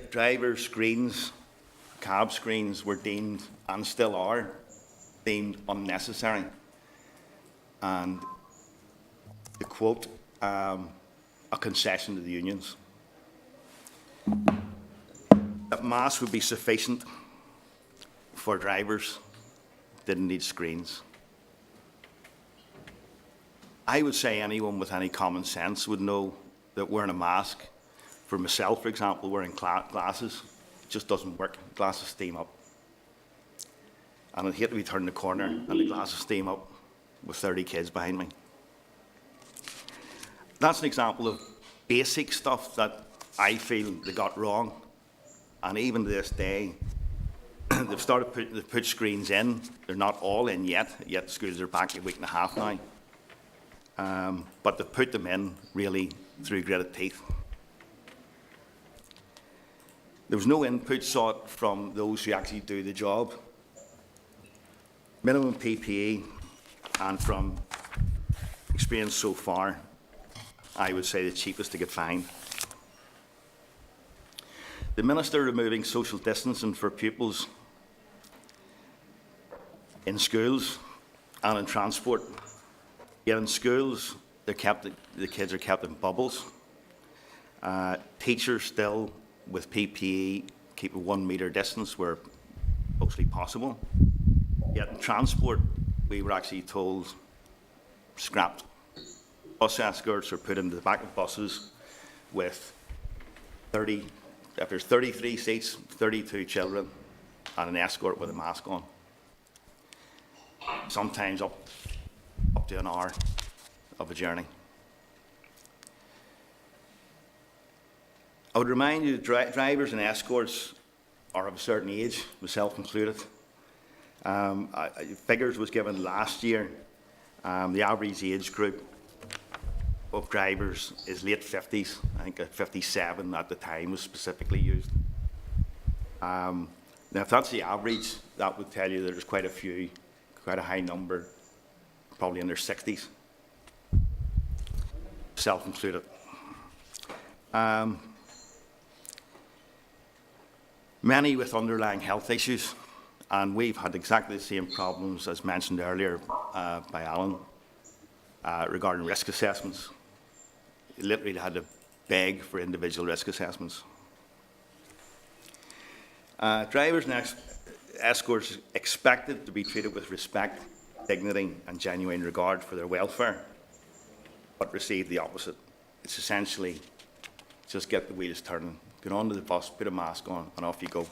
driver screens, cab screens were deemed, and still are, deemed unnecessary. And to quote, a concession to the unions. That masks would be sufficient for drivers, didn't need screens. I would say anyone with any common sense would know that wearing a mask, for myself, for example, wearing glasses, just doesn't work. Glasses steam up. And I'd hate to be turning the corner and the glasses steam up with 30 kids behind me. That's an example of basic stuff that I feel they got wrong. And even to this day, they've put screens in. They're not all in yet schools are back a week and a half now. But they've put them in, really, through gritted teeth. There was no input sought from those who actually do the job. Minimum PPE, and from experience so far, I would say the cheapest to get fined. The Minister removing social distancing for pupils in schools and in transport. Yet in schools, the kids are kept in bubbles. Teachers still with PPE keep a 1 metre distance where mostly possible. Yet in transport, we were actually told scrapped. Bus escorts are put into the back of buses with if there's 33 seats, 32 children, and an escort with a mask on. Sometimes up to an hour of a journey. I would remind you that drivers and escorts are of a certain age, myself included. Figures was given last year. The average age group of drivers is late 50s. I think 57 at the time was specifically used. Now, if that's the average, that would tell you there's quite a high number, probably in their 60s, self included. Many with underlying health issues, and we've had exactly the same problems as mentioned earlier by Alan regarding risk assessments. You literally had to beg for individual risk assessments. Drivers and escorts expected to be treated with respect, dignity and genuine regard for their welfare, but receive the opposite. It's essentially just get the wheels turning, get onto the bus, put a mask on and off you go.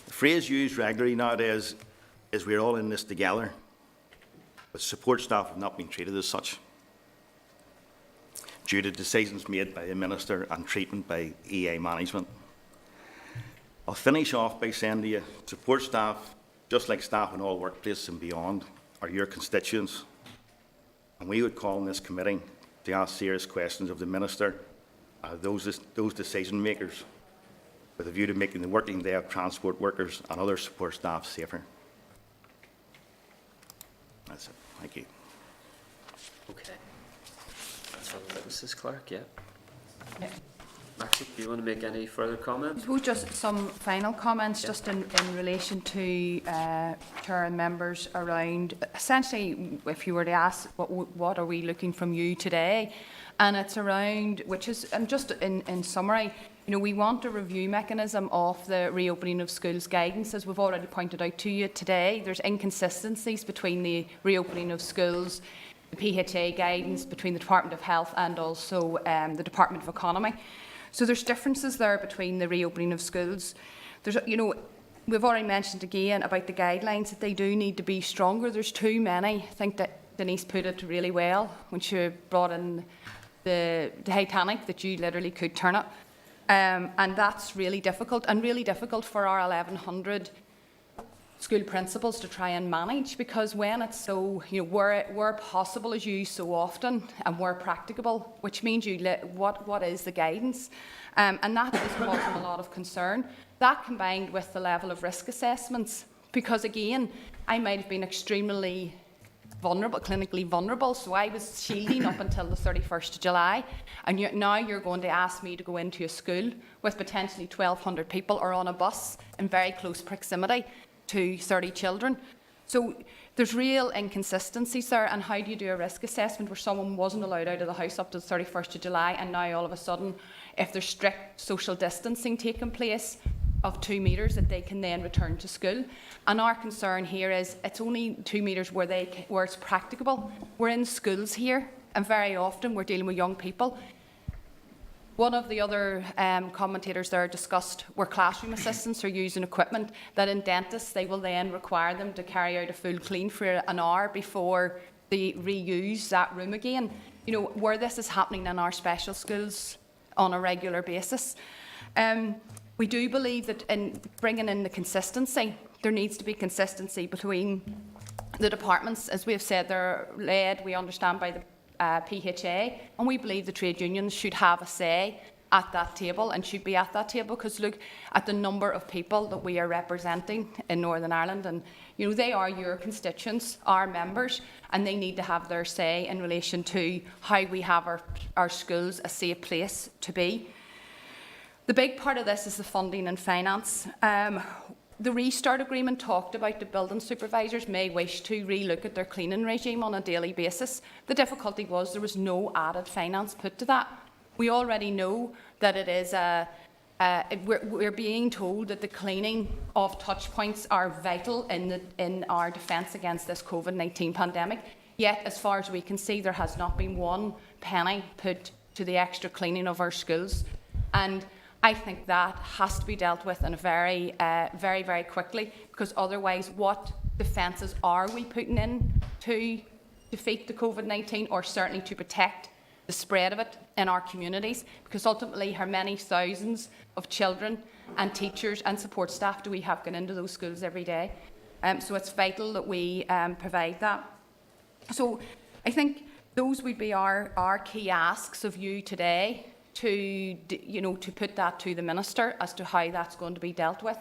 The phrase used regularly nowadays is we're all in this together, but support staff have not been treated as such due to decisions made by the Minister and treatment by EA management. I'll finish off by saying to you, support staff, just like staff in all workplaces and beyond, are your constituents. And we would call on this committee to ask serious questions of the Minister, those decision makers, with a view to making the working day of transport workers and other support staff safer. That's it. Thank you. Okay. That's from Mrs. Clark, yeah. Maxie, do you want to make any further comments? Well, just some final comments, just in relation to Chair and members around, essentially, if you were to ask, what are we looking from you today? And it's around, which is, and just in summary, you know, we want a review mechanism of the reopening of schools guidance. As we've already pointed out to you today, there's inconsistencies between the reopening of schools, the PHA guidance, between the Department of Health and also the Department of Economy. So there's differences there between the reopening of schools. There's, you know, we've already mentioned again about the guidelines that they do need to be stronger. There's too many. I think that Denise put it really well when she brought in the Titanic, that you literally could turn it. And that's really difficult, and really difficult for our 1,100 school principals to try and manage, because when it's so, you know, where possible is used so often and where practicable, which means what is the guidance, and that is causing a lot of concern. That combined with the level of risk assessments, because again, I might have been extremely vulnerable, clinically vulnerable, so I was shielding up until the 31st of July, and now you're going to ask me to go into a school with potentially 1,200 people or on a bus in very close proximity to 30 children. So there's real inconsistencies there, and how do you do a risk assessment where someone wasn't allowed out of the house up to the 31st of July, and now all of a sudden, if there's strict social distancing taking place of 2 metres, that they can then return to school. And our concern here is it's only 2 metres where it's practicable. We're in schools here, and very often we're dealing with young people. One of the other commentators there discussed where classroom assistants are using equipment that in dentists they will then require them to carry out a full clean for an hour before they reuse that room again. You know, where this is happening in our special schools on a regular basis. We do believe that in bringing in the consistency, there needs to be consistency between the departments. As we have said, they're led, we understand, by the PHA, and we believe the trade unions should have a say at that table and should be at that table, because look at the number of people that we are representing in Northern Ireland, and you know, they are your constituents, our members, and they need to have their say in relation to how we have our schools a safe place to be. The big part of this is the funding and finance. The restart agreement talked about the building supervisors may wish to relook at their cleaning regime on a daily basis. The difficulty was there was no added finance put to that. We already know that it is we're being told that the cleaning of touch points are vital in our defence against this COVID-19 pandemic. Yet, as far as we can see, there has not been one penny put to the extra cleaning of our schools. And I think that has to be dealt with in a very, very quickly, because otherwise what defences are we putting in to defeat the COVID-19, or certainly to protect the spread of it in our communities? Because ultimately, how many thousands of children and teachers and support staff do we have going into those schools every day? So it's vital that we provide that. So I think those would be our key asks of you today, to put that to the Minister as to how that's going to be dealt with.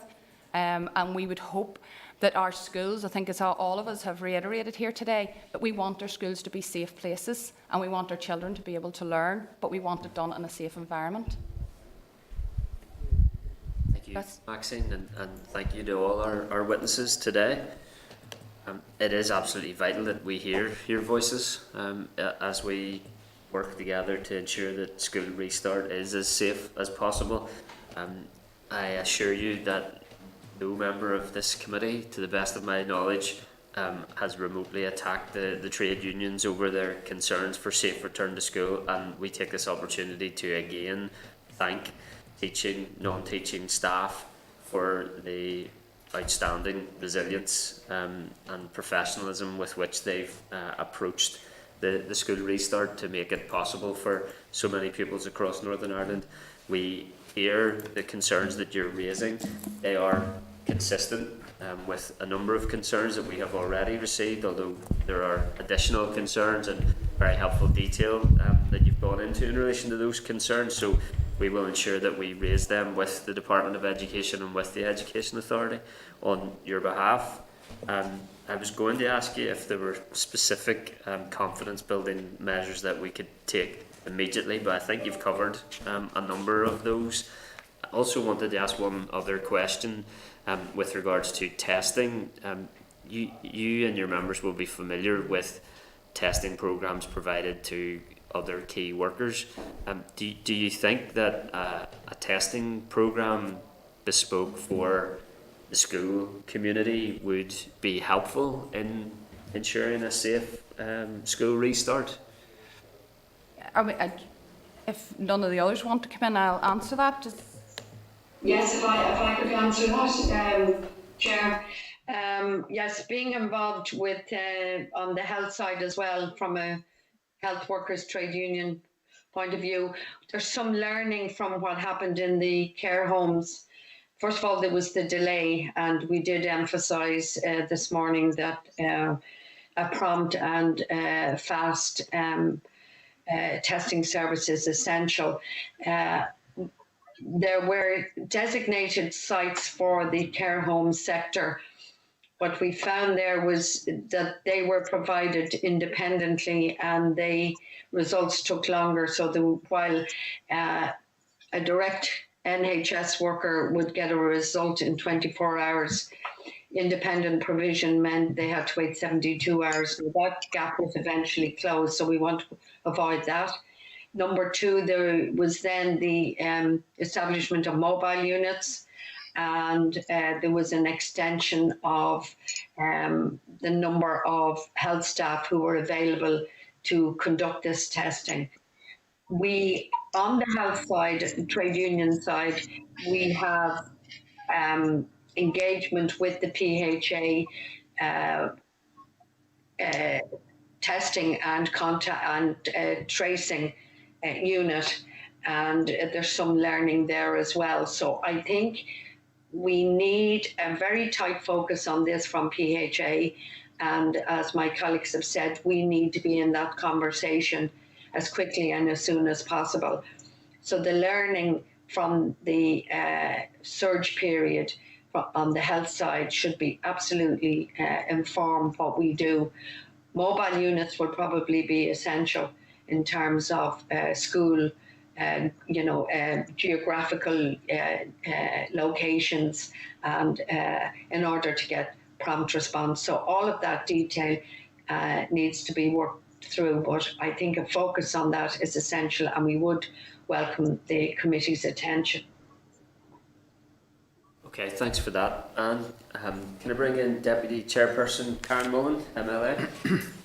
And we would hope that our schools, I think as all of us have reiterated here today, that we want our schools to be safe places, and we want our children to be able to learn, but we want it done in a safe environment. Thank you, Maxine, and thank you to all our witnesses today. It is absolutely vital that we hear your voices as we work together to ensure that school restart is as safe as possible. I assure you that no member of this committee, to the best of my knowledge, has remotely attacked the trade unions over their concerns for safe return to school, and we take this opportunity to again thank teaching, non-teaching staff for the outstanding resilience and professionalism with which they've approached the school restart to make it possible for so many pupils across Northern Ireland. We hear the concerns that you're raising. They are consistent with a number of concerns that we have already received, although there are additional concerns and very helpful detail that you've gone into in relation to those concerns. So we will ensure that we raise them with the Department of Education and with the Education Authority on your behalf. I was going to ask you if there were specific confidence building measures that we could take immediately, but I think you've covered a number of those. I also wanted to ask one other question with regards to testing. You and your members will be familiar with testing programs provided to other key workers. Do you think that a testing program bespoke for the school community would be helpful in ensuring a safe school restart? If none of the others want to come in, I'll answer that. Yes, if I could answer that, Chair. Yes, being involved with on the health side as well, from a health workers trade union point of view, there's some learning from what happened in the care homes. First of all, there was the delay, and we did emphasise this morning that a prompt and fast testing service is essential. There were designated sites for the care home sector. What we found there was that they were provided independently, and the results took longer. So while a direct NHS worker would get a result in 24 hours, independent provision meant they had to wait 72 hours. So that gap was eventually closed. So we want to avoid that. Number two, there was then the establishment of mobile units, and there was an extension of the number of health staff who were available to conduct this testing. We, on the health side, trade union side, we have engagement with the PHA testing and contact and tracing unit, and there's some learning there as well. So I think we need a very tight focus on this from PHA, and as my colleagues have said, we need to be in that conversation as quickly and as soon as possible. So the learning from the surge period on the health side should be absolutely inform what we do. Mobile units will probably be essential in terms of school, geographical locations, and in order to get prompt response. So all of that detail needs to be worked through, but I think a focus on that is essential, and we would welcome the committee's attention. Okay, thanks for that. And can I bring in Deputy Chairperson Karen Mullen, MLA?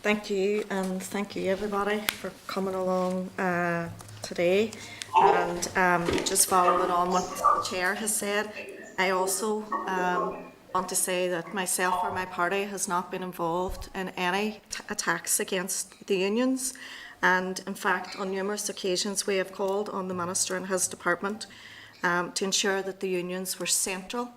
Thank you, and thank you everybody for coming along today. And just following on what the Chair has said, I also want to say that myself or my party has not been involved in any attacks against the unions. And in fact, on numerous occasions, we have called on the Minister and his department to ensure that the unions were central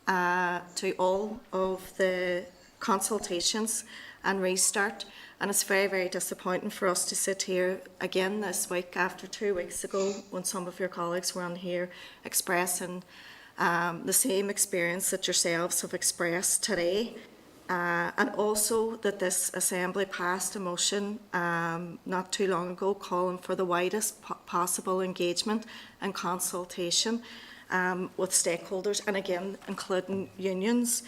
to all of the consultations and restart. And it's very, very disappointing for us to sit here again this week after 2 weeks ago when some of your colleagues were on here expressing the same experience that yourselves have expressed today. And also that this Assembly passed a motion not too long ago calling for the widest possible engagement and consultation with stakeholders, and again including unions.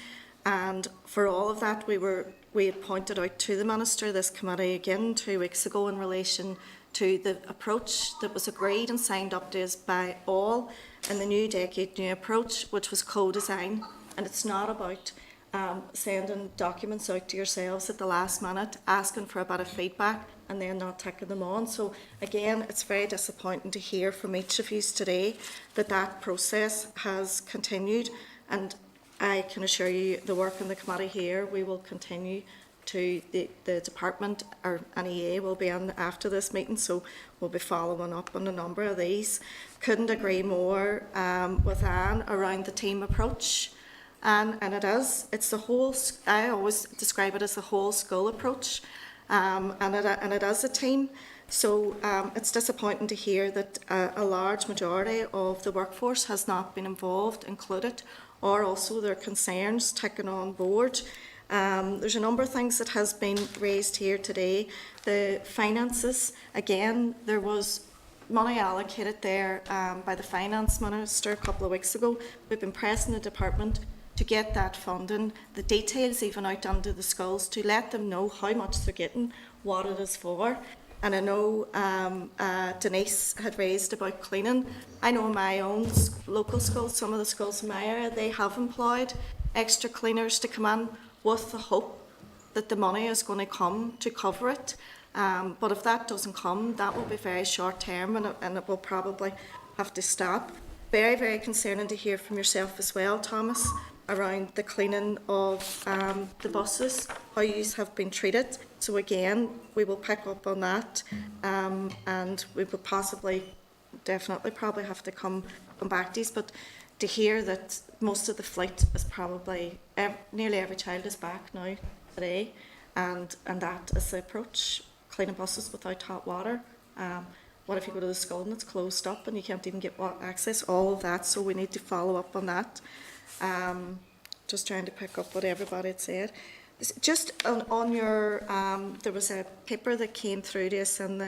And for all of that, we had pointed out to the Minister, this committee again 2 weeks ago, in relation to the approach that was agreed and signed up to us by all in the New Decade New Approach, which was co-design. And it's not about sending documents out to yourselves at the last minute, asking for a bit of feedback and then not taking them on. So again, it's very disappointing to hear from each of you today that that process has continued, and I can assure you the work in the committee here, we will continue to, the department or NEA will be in after this meeting, so we'll be following up on a number of these. Couldn't agree more with Anne around the team approach. And it's the whole, I always describe it as the whole school approach, and it is a team. So it's disappointing to hear that a large majority of the workforce has not been involved, included, or also their concerns taken on board. There's a number of things that has been raised here today. The finances, again, there was money allocated there by the Finance Minister a couple of weeks ago. We've been pressing the department to get that funding, the details even out under the schools, to let them know how much they're getting, what it is for. And I know Denise had raised about cleaning. I know in my own local schools, some of the schools in my area, they have employed extra cleaners to come in with the hope that the money is going to come to cover it. But if that doesn't come, that will be very short term, and it will probably have to stop. Very, very concerning to hear from yourself as well, Thomas, around the cleaning of the buses, how you have been treated. So again, we will pick up on that, and we will definitely probably have to come back to these. But to hear that most of the fleet is probably, nearly every child is back now today, and that is the approach, cleaning buses without hot water. What if you go to the school and it's closed up and you can't even get access? All of that, so we need to follow up on that. Just trying to pick up what everybody had said. Just on your, there was a paper that came through to us in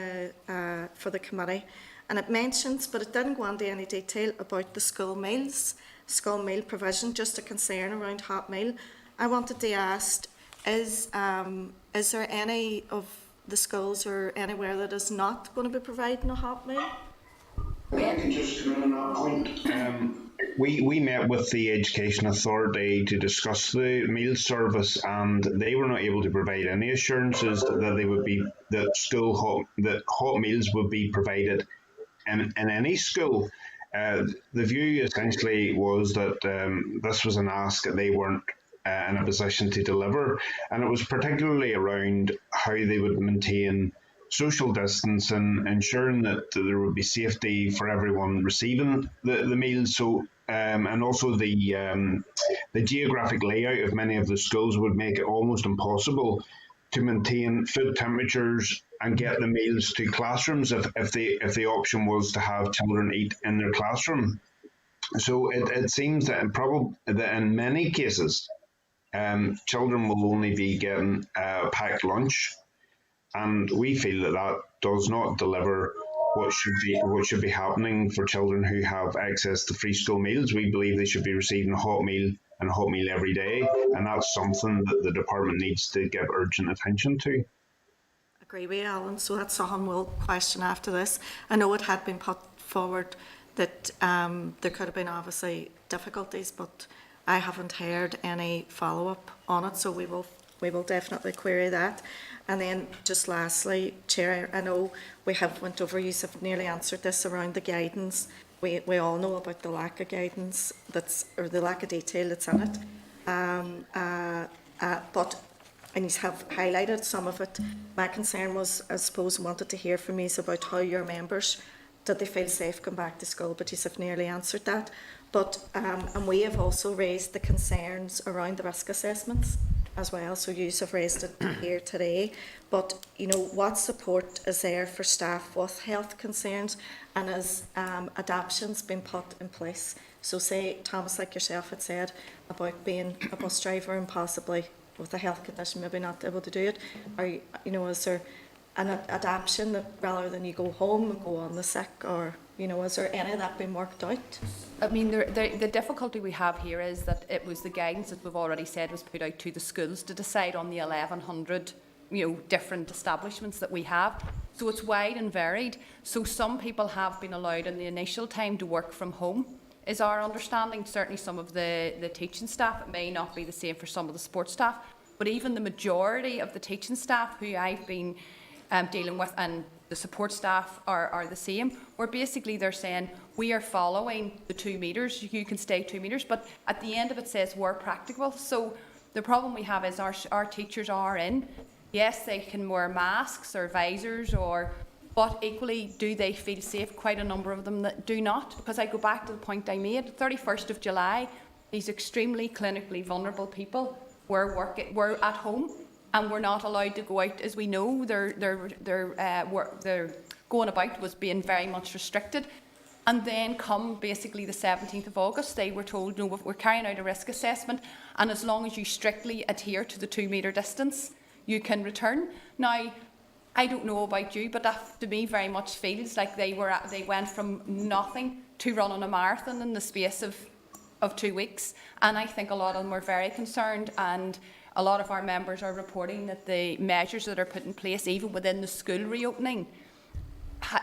for the committee, and it mentions, but it didn't go into any detail about the school meals, school meal provision, just a concern around hot meal. I wanted to ask, is there any of the schools or anywhere that is not going to be providing a hot meal? I can just come in on that point. We met with the Education Authority to discuss the meal service, and they were not able to provide any assurances that hot meals would be provided in any school. The view essentially was that this was an ask that they weren't in a position to deliver, and it was particularly around how they would maintain social distance and ensuring that there would be safety for everyone receiving the meals. So and also the geographic layout of many of the schools would make it almost impossible to maintain food temperatures and get the meals to classrooms if the option was to have children eat in their classroom. So it seems that in many cases, children will only be getting a packed lunch, and we feel that does not deliver what should be happening for children who have access to free school meals. We believe they should be receiving a hot meal every day, and that's something that the department needs to give urgent attention to. Agree with you, Alan. So that's something we'll question after this. I know it had been put forward that there could have been obviously difficulties, but I haven't heard any follow-up on it, so we will we will definitely query that. And then just lastly, Chair, I know we have went over, you have nearly answered this around the guidance. We all know about the lack of guidance or the lack of detail that's in it. But and you have highlighted some of it. My concern was, I suppose, wanted to hear from you about how your members, did they feel safe going back to school, but you have nearly answered that. But, and we have also raised the concerns around the risk assessments as well, so you have raised it here today. But, you know, what support is there for staff with health concerns, and has adaptations been put in place? So say, Thomas, like yourself had said, about being a bus driver and possibly with a health condition, maybe not able to do it. Are you know, is there an adaptation that rather than you go home and go on the sick, or, you know, is there any of that been worked out? I mean, the difficulty we have here is that it was the guidance that we've already said was put out to the schools to decide on the 1,100, you know, different establishments that we have. So it's wide and varied. So some people have been allowed in the initial time to work from home, is our understanding. Certainly some of the teaching staff. It may not be the same for some of the sports staff, but even the majority of the teaching staff who I've been dealing with, and the support staff are the same, where basically they're saying, we are following the 2 metres, you can stay 2 metres, but at the end of it says we're practical. So the problem we have is our teachers are in. Yes, they can wear masks or visors, but equally, do they feel safe? Quite a number of them that do not, because I go back to the point I made, 31st of July, these extremely clinically vulnerable people were at home, and were not allowed to go out. As we know, their going about was being very much restricted. And then come basically the 17th of August, they were told, no, we're carrying out a risk assessment, and as long as you strictly adhere to the 2 metre distance, you can return. Now, I don't know about you, but that to me very much feels like they went from nothing to running a marathon in the space of 2 weeks. And I think a lot of them were very concerned, and a lot of our members are reporting that the measures that are put in place, even within the school reopening,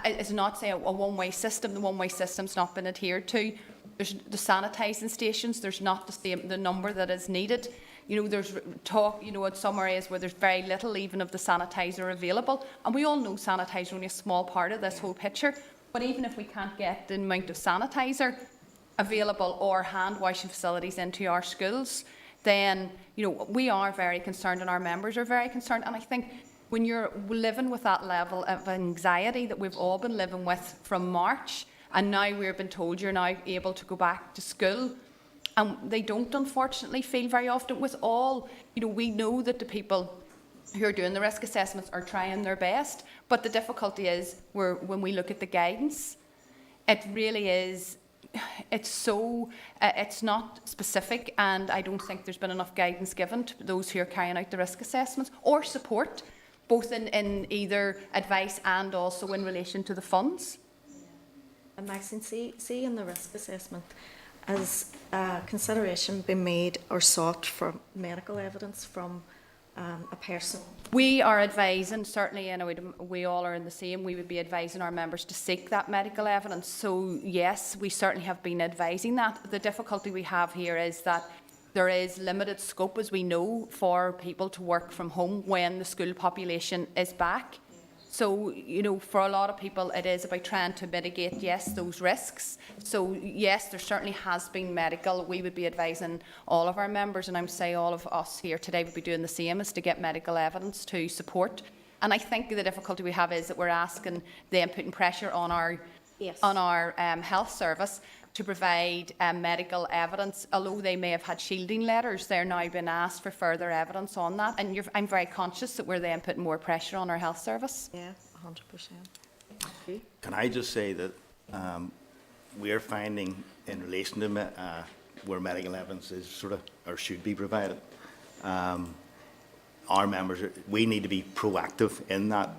is not, say, a one-way system. The one-way system's not been adhered to. There's the sanitising stations. There's not the number that is needed. You know, there's talk, you know, in some areas where there's very little even of the sanitiser available. And we all know sanitiser is only a small part of this whole picture. But even if we can't get the amount of sanitiser available or hand washing facilities into our schools, then, you know, we are very concerned, and our members are very concerned. And I think when you're living with that level of anxiety that we've all been living with from March, and now we've been told you're now able to go back to school, and they don't unfortunately feel very often with all, you know, we know that the people who are doing the risk assessments are trying their best, but the difficulty is when we look at the guidance, it really is, it's not specific, and I don't think there's been enough guidance given to those who are carrying out the risk assessments, or support, both in either advice and also in relation to the funds. And Maxine, see in the risk assessment, has consideration been made or sought for medical evidence from a person? We are advising, certainly, and we all are in the same, we would be advising our members to seek that medical evidence. So yes, we certainly have been advising that. The difficulty we have here is that there is limited scope, as we know, for people to work from home when the school population is back. So, you know, for a lot of people, it is about trying to mitigate, yes, those risks. So, yes, there certainly has been medical. We would be advising all of our members, and I would say all of us here today would be doing the same, is to get medical evidence to support. And I think the difficulty we have is that we're asking them, putting pressure on our, health service to provide medical evidence. Although they may have had shielding letters, they're now being asked for further evidence on that. And I'm very conscious that we're then putting more pressure on our health service. Yeah, 100%. Can I just say that we're finding in relation to where medical evidence is sort of, or should be provided, our members, we need to be proactive in that.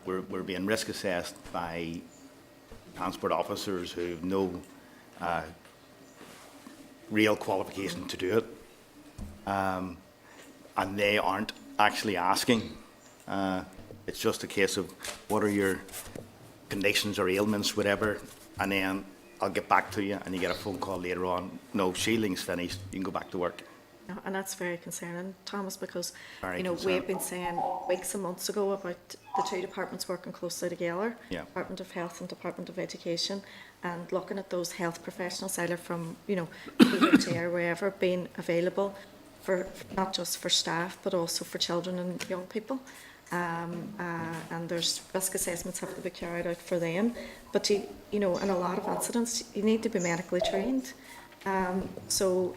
We're being risk assessed by transport officers who have no real qualification to do it, and they aren't actually asking. It's just a case of what are your conditions or ailments, whatever, and then I'll get back to you, and you get a phone call later on, no, shielding's finished, you can go back to work. And that's very concerning, Thomas, because Very we've concerning. been saying weeks and months ago about the two departments working closely together, Yeah. Department of Health and Department of Education, and looking at those health professionals, either from PhD or wherever, being available for not just for staff but also for children and young people. And there's risk assessments have to be carried out for them. But in a lot of incidents, you need to be medically trained. So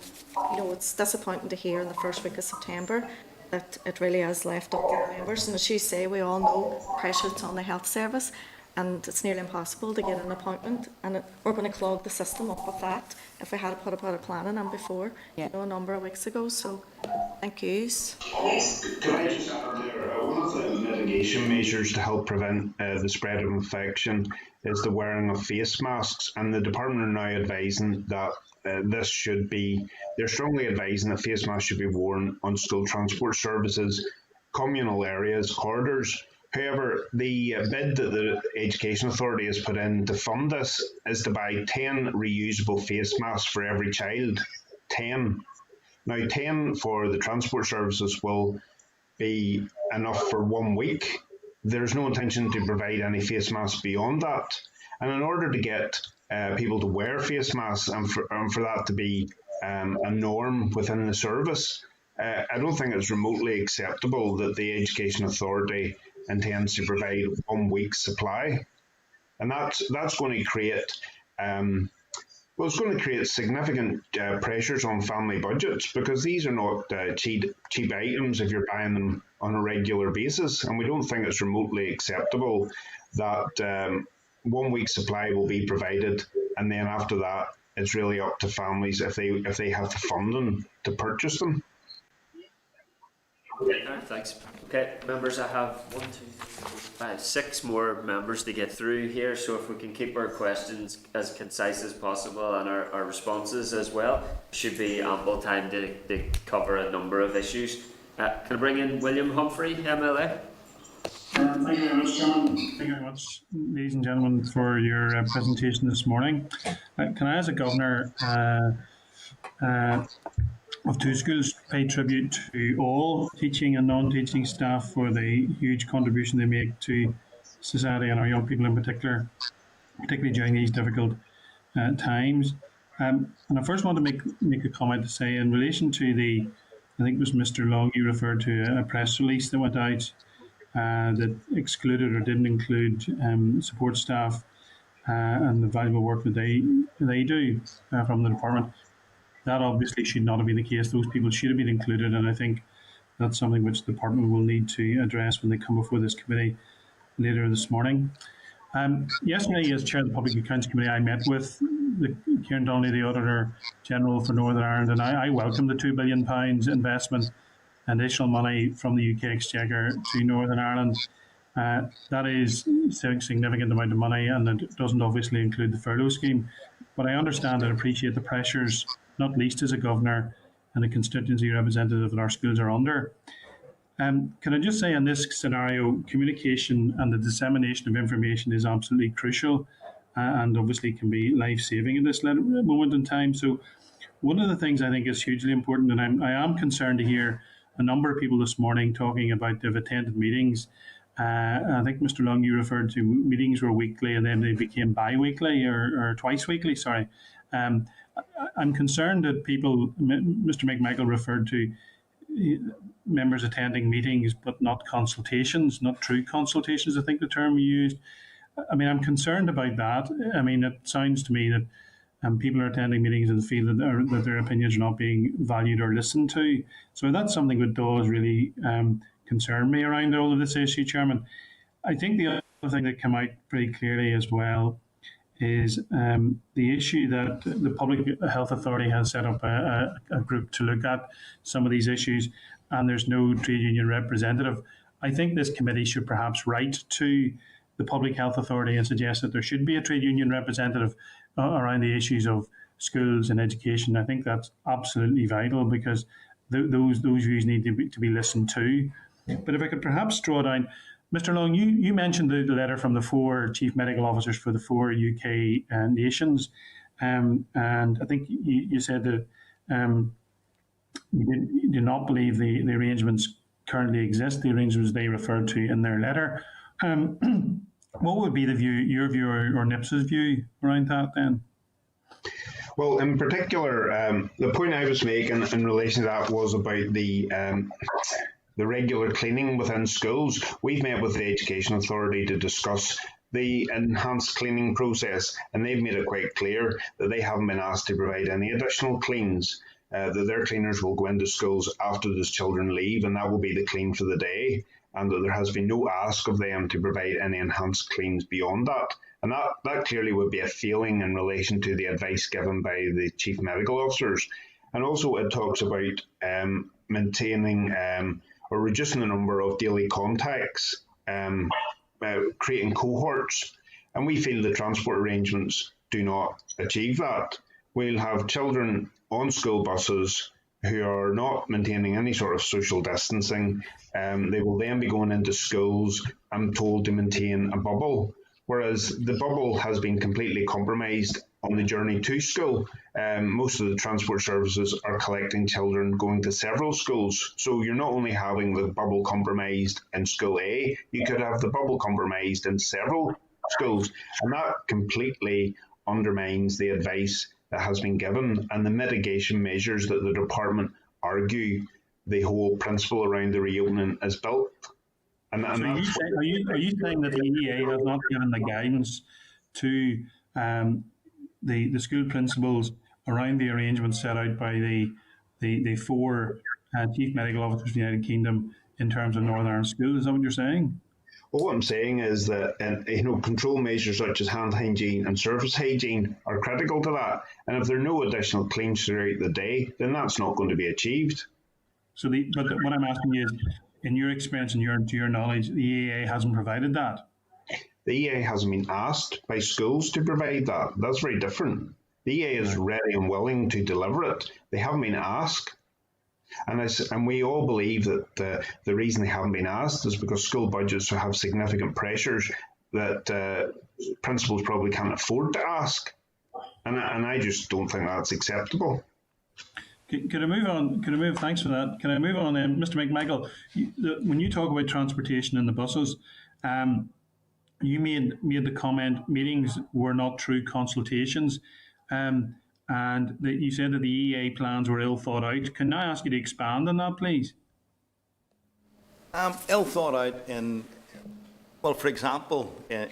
it's disappointing to hear in the first week of September that it really has left up to the members. And as you say, we all know pressure that's on the health service, and it's nearly impossible to get an appointment. And we're going to clog the system up with that if we had put a planning in before, a number of weeks ago. So thank you. Can I just add there, one of the mitigation measures to help prevent the spread of infection is the wearing of face masks, and the department are now advising that they're strongly advising that face masks should be worn on school transport services, communal areas, corridors. However, the bid that the Education Authority has put in to fund this is to buy 10 reusable face masks for every child. 10. Now, 10 for the transport services will be enough for 1 week. There's no intention to provide any face masks beyond that. And in order to get people to wear face masks and for that to be a norm within the service, I don't think it's remotely acceptable that the Education Authority intends to provide 1 week's supply. And that's going to create it's going to create significant pressures on family budgets, because these are not cheap items if you're buying them on a regular basis. And we don't think it's remotely acceptable that 1 week's supply will be provided, and then after that, it's really up to families if they have the funding to purchase them. Okay, thanks. Okay, members, I have 1, 2, 3, 4, 5, 6 more members to get through here, so if we can keep our questions as concise as possible and our responses as well, should be ample time to cover a number of issues. Can I bring in William Humphrey, MLA? Thank you very much, Chairman. Thank you very much, ladies and gentlemen, for your presentation this morning. Can I, as a governor of 2 schools, pay tribute to all teaching and non-teaching staff for the huge contribution they make to society and our young people in particular, particularly during these difficult times. And I first want to make a comment to say in relation to I think it was Mr. Long, you referred to a press release that went out that excluded or didn't include support staff and the valuable work that they do from the department. That obviously should not have been the case. Those people should have been included, and I think that's something which the department will need to address when they come before this committee later this morning. Yesterday, as Chair of the Public Accounts Committee, I met with Kieran Donnelly, the Auditor General for Northern Ireland, and I welcome the £2 billion investment, additional money from the UK Exchequer to Northern Ireland. That is a significant amount of money, and it doesn't obviously include the furlough scheme. But I understand and appreciate the pressures, not least as a governor and a constituency representative that our schools are under. Can I just say, in this scenario, communication and the dissemination of information is absolutely crucial and obviously can be life-saving at this moment in time. So one of the things I think is hugely important, and I am concerned to hear a number of people this morning talking about they've attended meetings. I think, Mr. Long, you referred to meetings were weekly and then they became bi-weekly or twice weekly, sorry. I'm concerned that people, Mr. McMichael referred to members attending meetings but not consultations, not true consultations, I think the term you used. I mean, I'm concerned about that. I mean, it sounds to me that people are attending meetings and feel that their opinions are not being valued or listened to. So that's something that does really concern me around all of this issue, Chairman. I think the other thing that came out pretty clearly as well is the issue that the Public Health Authority has set up a group to look at some of these issues, and there's no trade union representative. I think this committee should perhaps write to the Public Health Authority and suggest that there should be a trade union representative around the issues of schools and education. I think that's absolutely vital, because those views need to be listened to. But if I could perhaps draw down, Mr. Long, you mentioned the letter from the 4 chief medical officers for the 4 UK nations, and I think you said that you do not believe the arrangements currently exist, the arrangements they referred to in their letter. What would be your view or NIPS's view around that then? Well, in particular, the point I was making in relation to that was about the regular cleaning within schools. We've met with the Education Authority to discuss the enhanced cleaning process, and they've made it quite clear that they haven't been asked to provide any additional cleans, that their cleaners will go into schools after those children leave, and that will be the clean for the day, and that there has been no ask of them to provide any enhanced cleans beyond that. And that clearly would be a failing in relation to the advice given by the chief medical officers. And also it talks about maintaining or reducing the number of daily contacts, creating cohorts. And we feel the transport arrangements do not achieve that. We'll have children on school buses who are not maintaining any sort of social distancing. They will then be going into schools, I'm told, to maintain a bubble, whereas the bubble has been completely compromised on the journey to school. Most of the transport services are collecting children going to several schools. So you're not only having the bubble compromised in school A, you could have the bubble compromised in several schools. And that completely undermines the advice that has been given and the mitigation measures that the department argue the whole principle around the reopening is built. And so are you saying that the EEA has not given the guidance to the school principals around the arrangements set out by the four chief medical officers of the United Kingdom in terms of Northern Ireland schools? Is that what you're saying? Well, what I'm saying is that control measures such as hand hygiene and surface hygiene are critical to that. And if there are no additional cleans throughout the day, then that's not going to be achieved. But what I'm asking you is, in your experience and to your knowledge, the EEA hasn't provided that. The EEA hasn't been asked by schools to provide that. That's very different. The EEA is ready and willing to deliver it. They haven't been asked. And we all believe that the reason they haven't been asked is because school budgets have significant pressures that principals probably can't afford to ask. And I just don't think that's acceptable. Can I move on? Thanks for that. Can I move on then? Mr. McMichael, when you talk about transportation in the buses, you made the comment meetings were not true consultations. And that you said that the EEA plans were ill thought out. Can I ask you to expand on that, please? Ill thought out for example, I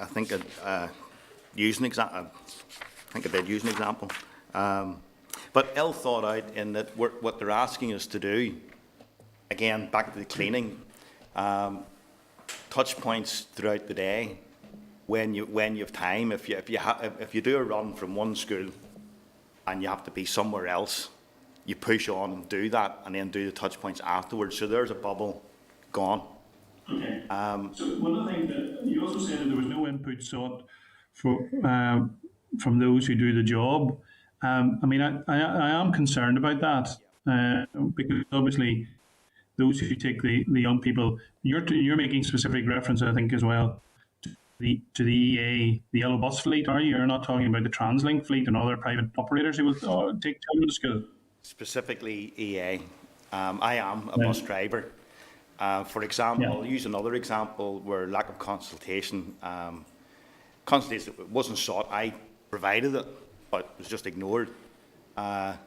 think I did use an example. But ill thought out in that what they're asking us to do, again, back to the cleaning, touch points throughout the day when you have time. If you do a run from one school and you have to be somewhere else, you push on and do that, and then do the touch points afterwards. So there's a bubble gone. Okay. So one of the things that you also said that there was no input sought from those who do the job. I am concerned about that because obviously those who take the young people, you're making specific reference, I think, as well, to the EA, the yellow bus fleet, are you? You're not talking about the TransLink fleet and other private operators who will take children to school? Specifically EA. I am a bus driver. For example, I'll use another example where lack of consultation. Consultation wasn't sought. I provided it, but it was just ignored. I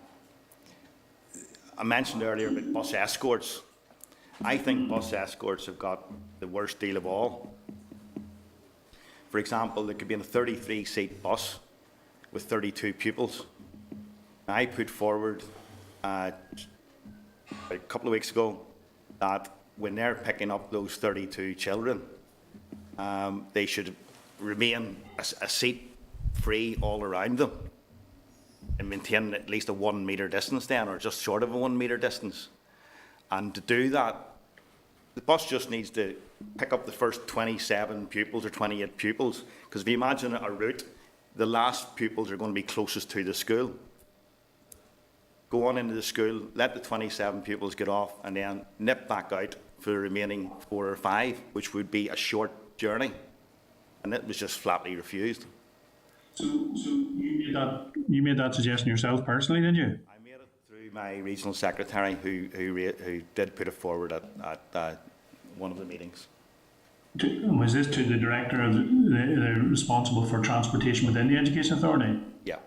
mentioned earlier about bus escorts. I think bus escorts have got the worst deal of all. For example, there could be a 33-seat bus with 32 pupils. I put forward a couple of weeks ago that when they're picking up those 32 children, they should remain a seat free all around them and maintain at least a 1 metre distance then, or just short of a 1 metre distance. And to do that, the bus just needs to pick up the first 27 pupils or 28 pupils, because if you imagine a route, the last pupils are going to be closest to the school. Go on into the school, let the 27 pupils get off, and then nip back out for the remaining 4 or 5, which would be a short journey. And it was just flatly refused. So you made that suggestion yourself personally, did you? I made it through my regional secretary, who did put it forward at one of the meetings. Was this to the director of the responsible for transportation within the Education Authority? Yeah.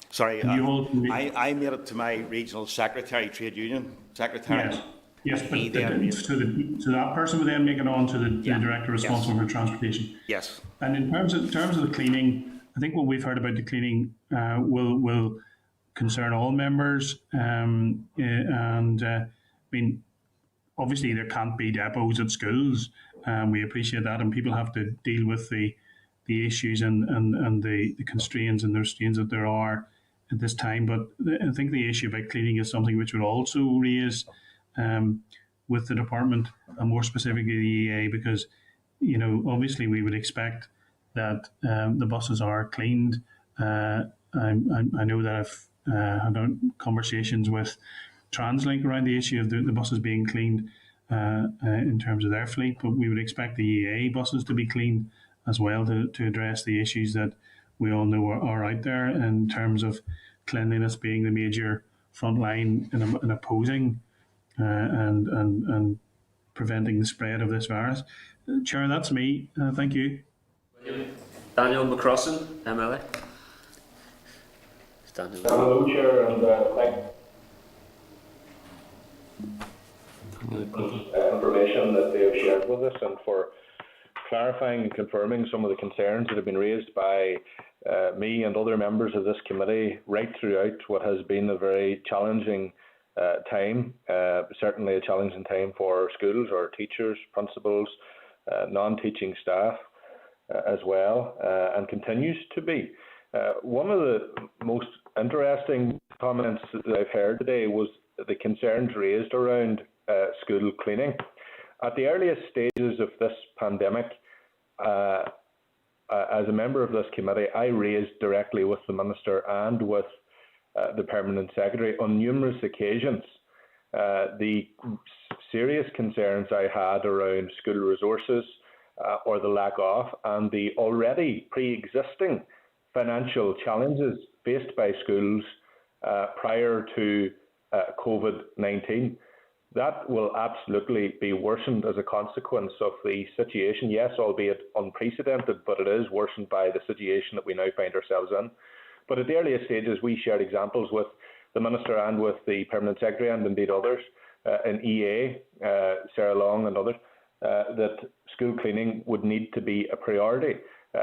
Sorry, And you hold I made it to my regional secretary, trade union secretary. Yes, yes, but He then so that person would then make it on to the director responsible for transportation. Yes. And in terms of the cleaning, I think what we've heard about the cleaning will concern all members, I mean, obviously there can't be depots at schools. We appreciate that, and people have to deal with the issues and the constraints and the restraints that there are at this time. But I think the issue about cleaning is something which would also raise with the department, and more specifically the EA, because obviously we would expect that the buses are cleaned. I know that I've had conversations with TransLink around the issue of the buses being cleaned in terms of their fleet, but we would expect the EA buses to be cleaned as well to address the issues that we all know are out there in terms of cleanliness being the major front line in opposing and preventing the spread of this virus. Chair, that's me. Thank you. Daniel McCrossan, MLA. Daniel. Hello, Chair, and information that they have shared with us, and for clarifying and confirming some of the concerns that have been raised by me and other members of this committee right throughout what has been a very challenging time, certainly a challenging time for schools, or teachers, principals, non-teaching staff as well, and continues to be. One of the most interesting comments that I've heard today was the concerns raised around school cleaning. At the earliest stages of this pandemic, as a member of this committee, I raised directly with the Minister and with the Permanent Secretary on numerous occasions the serious concerns I had around school resources or the lack of, and the already pre-existing financial challenges faced by schools prior to COVID-19. That will absolutely be worsened as a consequence of the situation. Yes, albeit unprecedented, but it is worsened by the situation that we now find ourselves in. But at the earliest stages, we shared examples with the Minister and with the Permanent Secretary, and indeed others in EA, Sarah Long and others, that school cleaning would need to be a priority.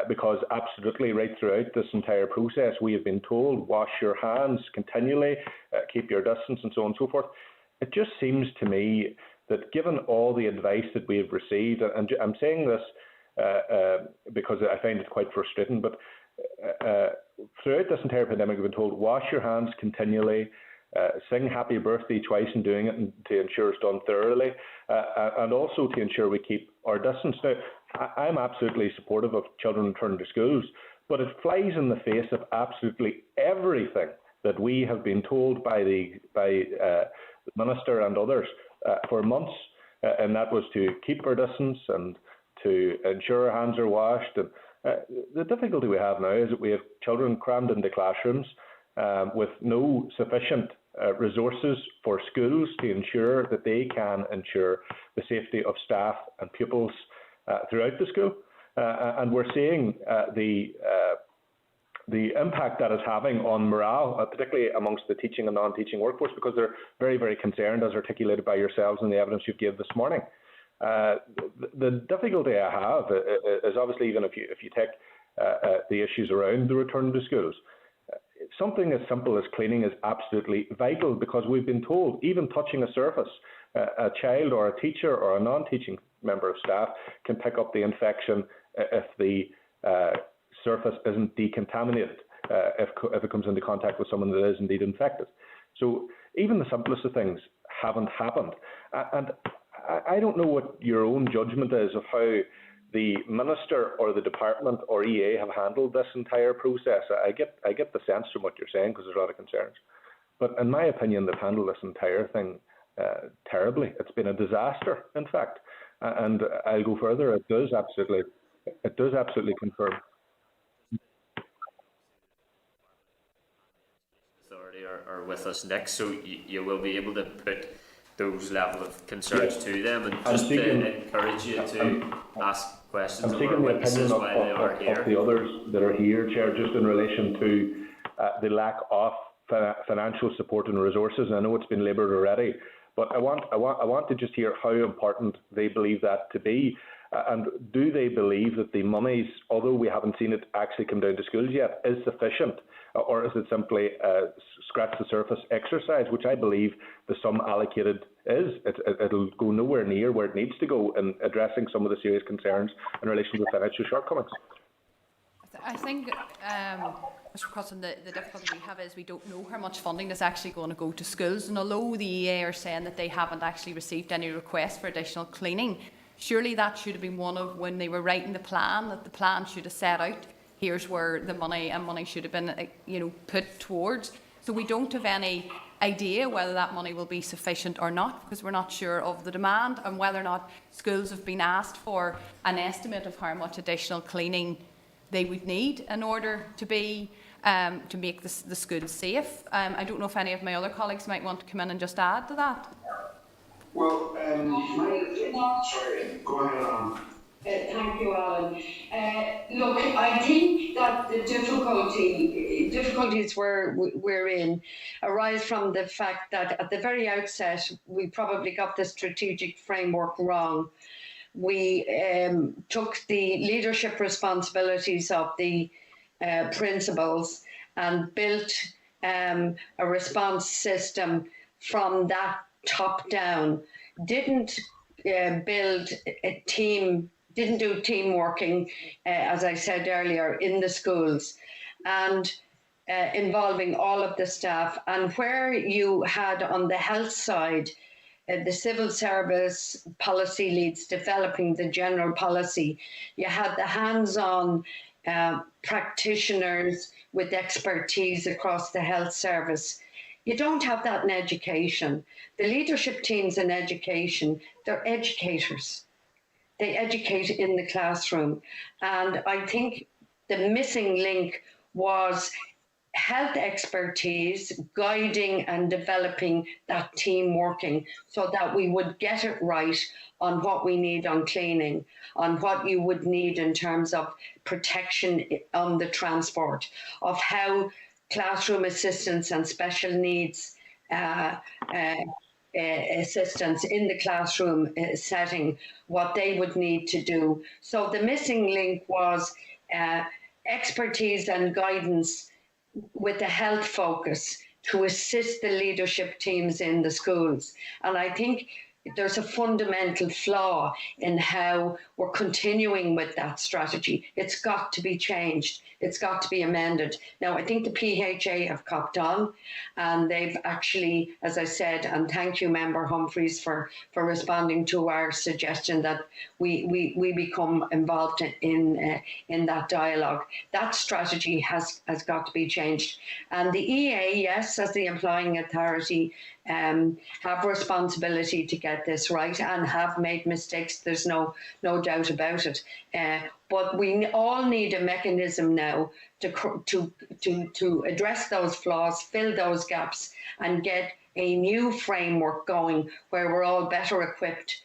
Because absolutely right throughout this entire process, we have been told, wash your hands continually, keep your distance, and so on and so forth. It just seems to me that given all the advice that we have received, and I'm saying this because I find it quite frustrating, but throughout this entire pandemic, we've been told, wash your hands continually, sing happy birthday twice in doing it, and to ensure it's done thoroughly, and also to ensure we keep our distance. Now, I'm absolutely supportive of children returning to schools, but it flies in the face of absolutely everything that we have been told by the Minister and others for months, and that was to keep our distance and to ensure our hands are washed. And the difficulty we have now is that we have children crammed into classrooms with no sufficient resources for schools to ensure that they can ensure the safety of staff and pupils throughout the school. And we're seeing the impact that is having on morale, particularly amongst the teaching and non-teaching workforce, because they're very, very concerned, as articulated by yourselves in the evidence you've given this morning. The difficulty I have is obviously, even if you take the issues around the return to schools, something as simple as cleaning is absolutely vital, because we've been told even touching a surface, a child or a teacher or a non-teaching member of staff can pick up the infection if the surface isn't decontaminated, if it comes into contact with someone that is indeed infected. So even the simplest of things haven't happened. And I don't know what your own judgment is of how the Minister or the Department or EA have handled this entire process. I get the sense from what you're saying, because there's a lot of concerns. But in my opinion, they've handled this entire thing terribly. It's been a disaster, in fact. And I'll go further. It does absolutely confirm. Authority are with us next, so you will be able to put those level of concerns to them, and just to encourage you to ask questions I'm of seeking our the witnesses opinion while they are of here. the others that are here, Chair, just in relation to the lack of financial support and resources. And I know it's been laboured already, but I want to just hear how important they believe that to be. And do they believe that the monies, although we haven't seen it actually come down to schools yet, is sufficient? Or is it simply scratch the surface exercise, which I believe the sum allocated is? It'll go nowhere near where it needs to go in addressing some of the serious concerns in relation to the financial shortcomings. I think, Mr. Crossan, the difficulty we have is we don't know how much funding is actually going to go to schools. And although the EA are saying that they haven't actually received any requests for additional cleaning, surely that should have been one of, when they were writing the plan, that the plan should have set out, here's where the money should have been, put towards. So we don't have any idea whether that money will be sufficient or not, because we're not sure of the demand and whether or not schools have been asked for an estimate of how much additional cleaning they would need in order to be to make the schools safe. I don't know if any of my other colleagues might want to come in and just add to that. Well, sorry, go ahead on. Thank you, Alan. Look, I think that the difficulties we're in arise from the fact that at the very outset, we probably got the strategic framework wrong. We took the leadership responsibilities of the principals and built a response system from that top down. Didn't build a team, didn't do team working, as I said earlier, in the schools, and involving all of the staff. And where you had on the health side, the civil service policy leads developing the general policy, you had the hands-on practitioners with expertise across the health service. You don't have that in education. The leadership teams in education, they're educators. They educate in the classroom. And I think the missing link was health expertise, guiding and developing that team working so that we would get it right on what we need on cleaning, on what you would need in terms of protection on the transport, of how classroom assistants and special needs assistants in the classroom setting, what they would need to do. So the missing link was expertise and guidance with a health focus to assist the leadership teams in the schools. And I think there's a fundamental flaw in how we're continuing with that strategy. It's got to be changed. It's got to be amended. Now, I think the PHA have copped on, and they've actually, as I said, and thank you, Member Humphreys, for responding to our suggestion that we become involved in that dialogue. That strategy has got to be changed. And the EA, yes, as the employing authority, have responsibility to get this right and have made mistakes. There's no doubt about it. But we all need a mechanism now to address those flaws, fill those gaps, and get a new framework going where we're all better equipped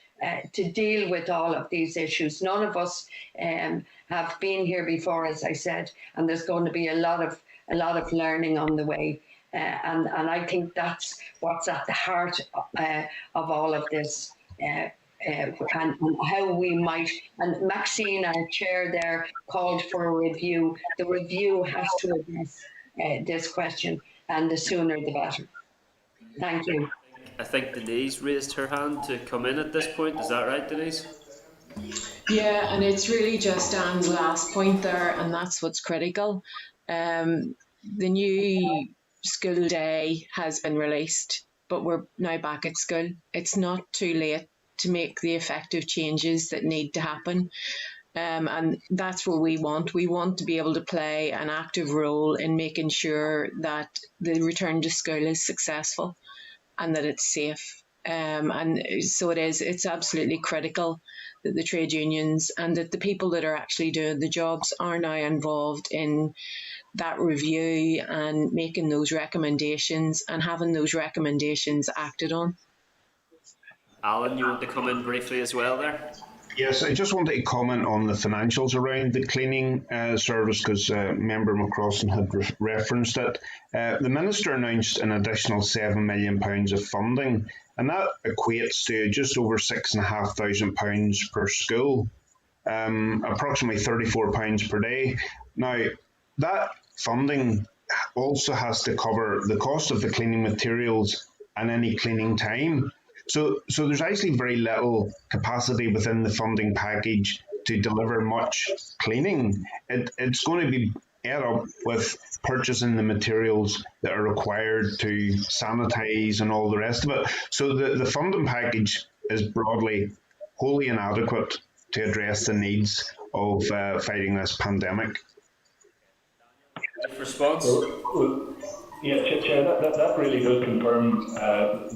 to deal with all of these issues. None of us have been here before, as I said, and there's going to be a lot of learning on the way. And I think that's what's at the heart of all of this, and how we might. And Maxine, our chair there, called for a review. The review has to address this question, and the sooner the better. Thank you. I think Denise raised her hand to come in at this point. Is that right, Denise? Yeah, and it's really just Anne's last point there, and that's what's critical. The new school day has been released, but we're now back at school. It's not too late to make the effective changes that need to happen. And that's what we want. We want to be able to play an active role in making sure that the return to school is successful and that it's safe. And so it's absolutely critical that the trade unions and that the people that are actually doing the jobs are now involved in that review and making those recommendations and having those recommendations acted on. Alan, you want to come in briefly as well there? Yes, I just wanted to comment on the financials around the cleaning service because Member McCrossan had referenced it. The Minister announced an additional £7 million of funding, and that equates to just over £6,500 per school, approximately £34 per day. Now, that funding also has to cover the cost of the cleaning materials and any cleaning time. So there's actually very little capacity within the funding package to deliver much cleaning. It's going to be ate up with purchasing the materials that are required to sanitize and all the rest of it. So the funding package is broadly wholly inadequate to address the needs of fighting this pandemic. Response? Yeah, Chair, that really does confirm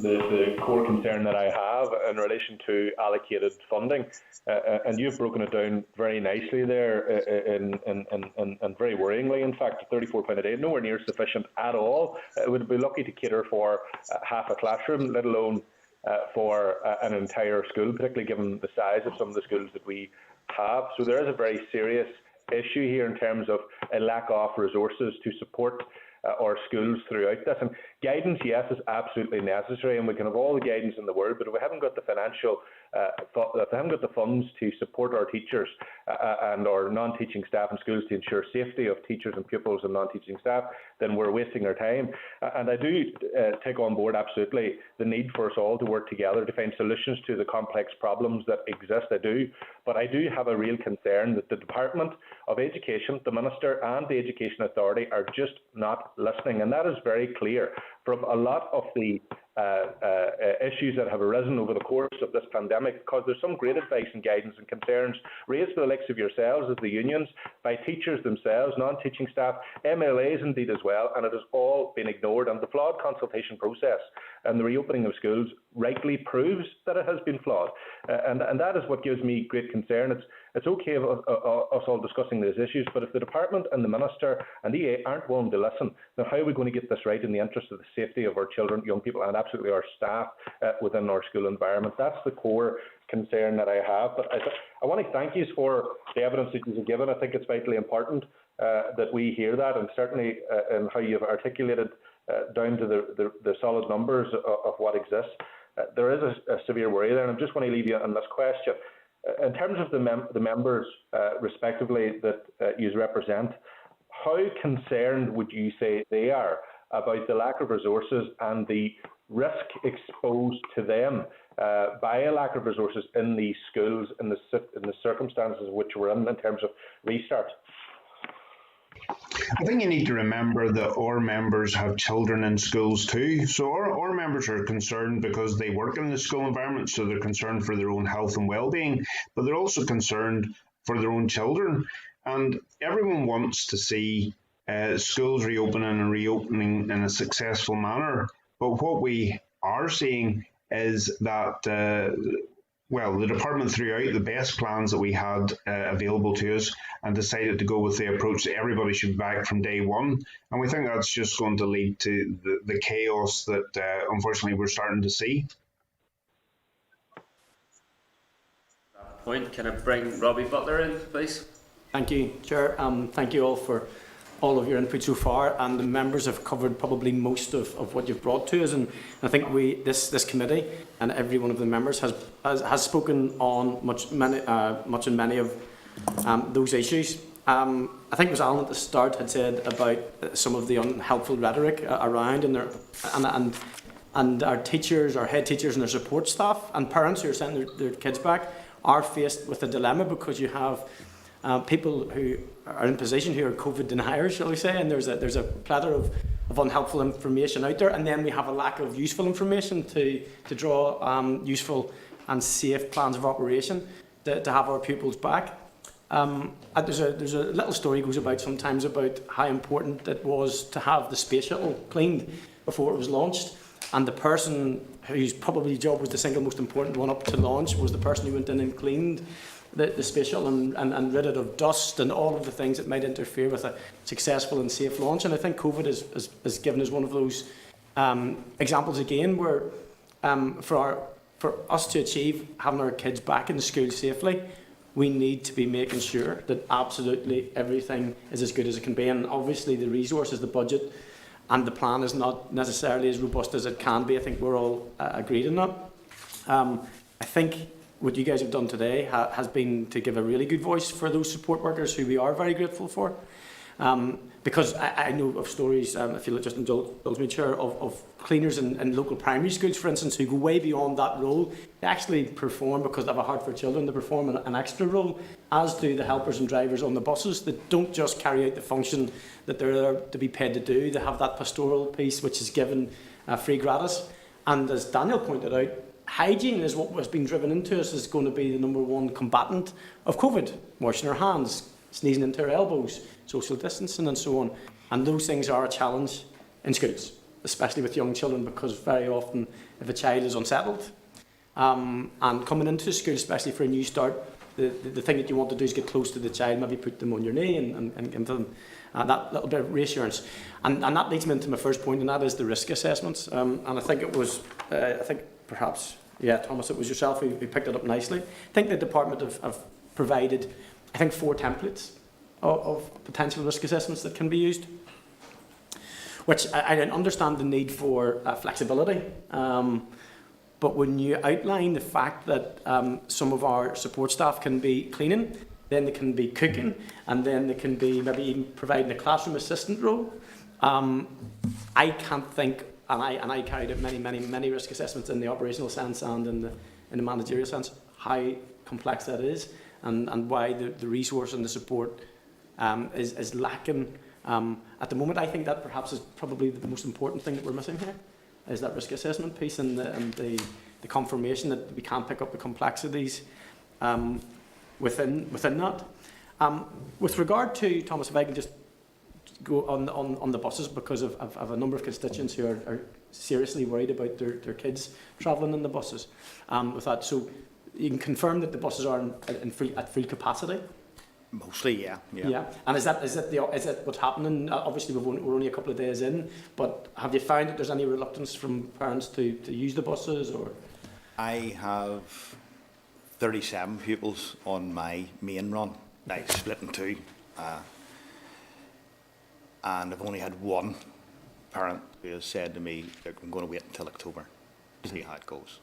the core concern that I have in relation to allocated funding, and you've broken it down very nicely there, and very worryingly, in fact, £34 a day, nowhere near sufficient at all. It would be lucky to cater for half a classroom, let alone for an entire school, particularly given the size of some of the schools that we have. So there is a very serious issue here in terms of a lack of resources to support our schools throughout this. And guidance, yes, is absolutely necessary, and we can have all the guidance in the world, but if we haven't got the financial, if we haven't got the funds to support our teachers and our non-teaching staff in schools to ensure safety of teachers and pupils and non-teaching staff, then we're wasting our time. And I do take on board absolutely the need for us all to work together to find solutions to the complex problems that exist. I do, but I do have a real concern that the Department of Education, the Minister and the Education Authority are just not listening, and that is very clear from a lot of the issues that have arisen over the course of this pandemic, because there's some great advice and guidance and concerns raised by the likes of yourselves as the unions, by teachers themselves, non-teaching staff, MLAs indeed as well, and it has all been ignored. And the flawed consultation process and the reopening of schools rightly proves that it has been flawed, and that is what gives me great concern. It's okay of us all discussing these issues, but if the Department and the Minister and the EA aren't willing to listen, then how are we going to get this right in the interest of the safety of our children, young people, and absolutely our staff within our school environment? That's the core concern that I have. But I want to thank you for the evidence that you've given. I think it's vitally important that we hear that, and certainly in how you've articulated down to the solid numbers of what exists. There is a severe worry there, and I just want to leave you on this question. In terms of the members, respectively, that you represent, how concerned would you say they are about the lack of resources and the risk exposed to them by a lack of resources in these schools in the circumstances which we're in terms of restart? I think you need to remember that our members have children in schools too. So our members are concerned because they work in the school environment, so they're concerned for their own health and well-being, but they're also concerned for their own children. And everyone wants to see schools reopening in a successful manner. But what we are seeing is that the department threw out the best plans that we had available to us and decided to go with the approach that everybody should be back from day one. And we think that's just going to lead to the chaos that unfortunately we're starting to see. Point. Can I bring Robbie Butler in, please? Thank you, Chair. Thank you all for all of your input so far, and the members have covered probably most of what you've brought to us, and I think this committee and every one of the members has spoken on much and many of those issues. I think it was Alan at the start had said about some of the unhelpful rhetoric around and our teachers, our head teachers and their support staff and parents who are sending their kids back are faced with a dilemma, because you have people who are in position who are COVID deniers, shall we say, and there's a plethora of unhelpful information out there, and then we have a lack of useful information to draw useful and safe plans of operation to have our pupils back. There's a little story goes about sometimes about how important it was to have the space shuttle cleaned before it was launched. and the person whose probably job was the single most important one up to launch was the person who went in and cleaned the spatial and rid it of dust and all of the things that might interfere with a successful and safe launch. And I think COVID has given us one of those examples again where for us to achieve having our kids back in school safely, we need to be making sure that absolutely everything is as good as it can be. And obviously the resources, the budget and the plan is not necessarily as robust as it can be. I think we're all agreed on that. I think what you guys have done today has been to give a really good voice for those support workers who we are very grateful for. Because I know of stories, if you'll just indulge me, Chair, of cleaners in local primary schools, for instance, who go way beyond that role. They actually perform, because they have a heart for children, they perform an extra role, as do the helpers and drivers on the buses that don't just carry out the function that they're there to be paid to do. They have that pastoral piece which is given free gratis. And as Daniel pointed out, hygiene is what has been driven into us is going to be the #1 combatant of COVID. Washing our hands, sneezing into our elbows, social distancing and so on. And those things are a challenge in schools, especially with young children, because very often if a child is unsettled and coming into school, especially for a new start, the thing that you want to do is get close to the child, maybe put them on your knee and give them that little bit of reassurance. And that leads me into my first point, and that is the risk assessments. And I think it was, perhaps, Thomas, it was yourself who picked it up nicely. I think the department have provided, 4 templates of potential risk assessments that can be used, which I understand the need for flexibility. But when you outline the fact that some of our support staff can be cleaning, then they can be cooking, and then they can be maybe even providing a classroom assistant role, I can't think, and I carried out many risk assessments in the operational sense and in the managerial sense, how complex that is, and why the resource and the support is lacking at the moment. I think that perhaps is probably the most important thing that we're missing here, is that risk assessment piece and the confirmation that we can pick up the complexities within that. With regard to, Thomas, if I can just go on the buses, because of a number of constituents who are seriously worried about their kids travelling in the buses with that. So you can confirm that the buses are at full capacity? Mostly, yeah. And is that what's happening? Obviously, we're only a couple of days in, but have you found that there's any reluctance from parents to use the buses? Or I have 37 pupils on my main run, like split in 2, and I've only had one parent who has said to me, "Look, I'm going to wait until October to see how it goes."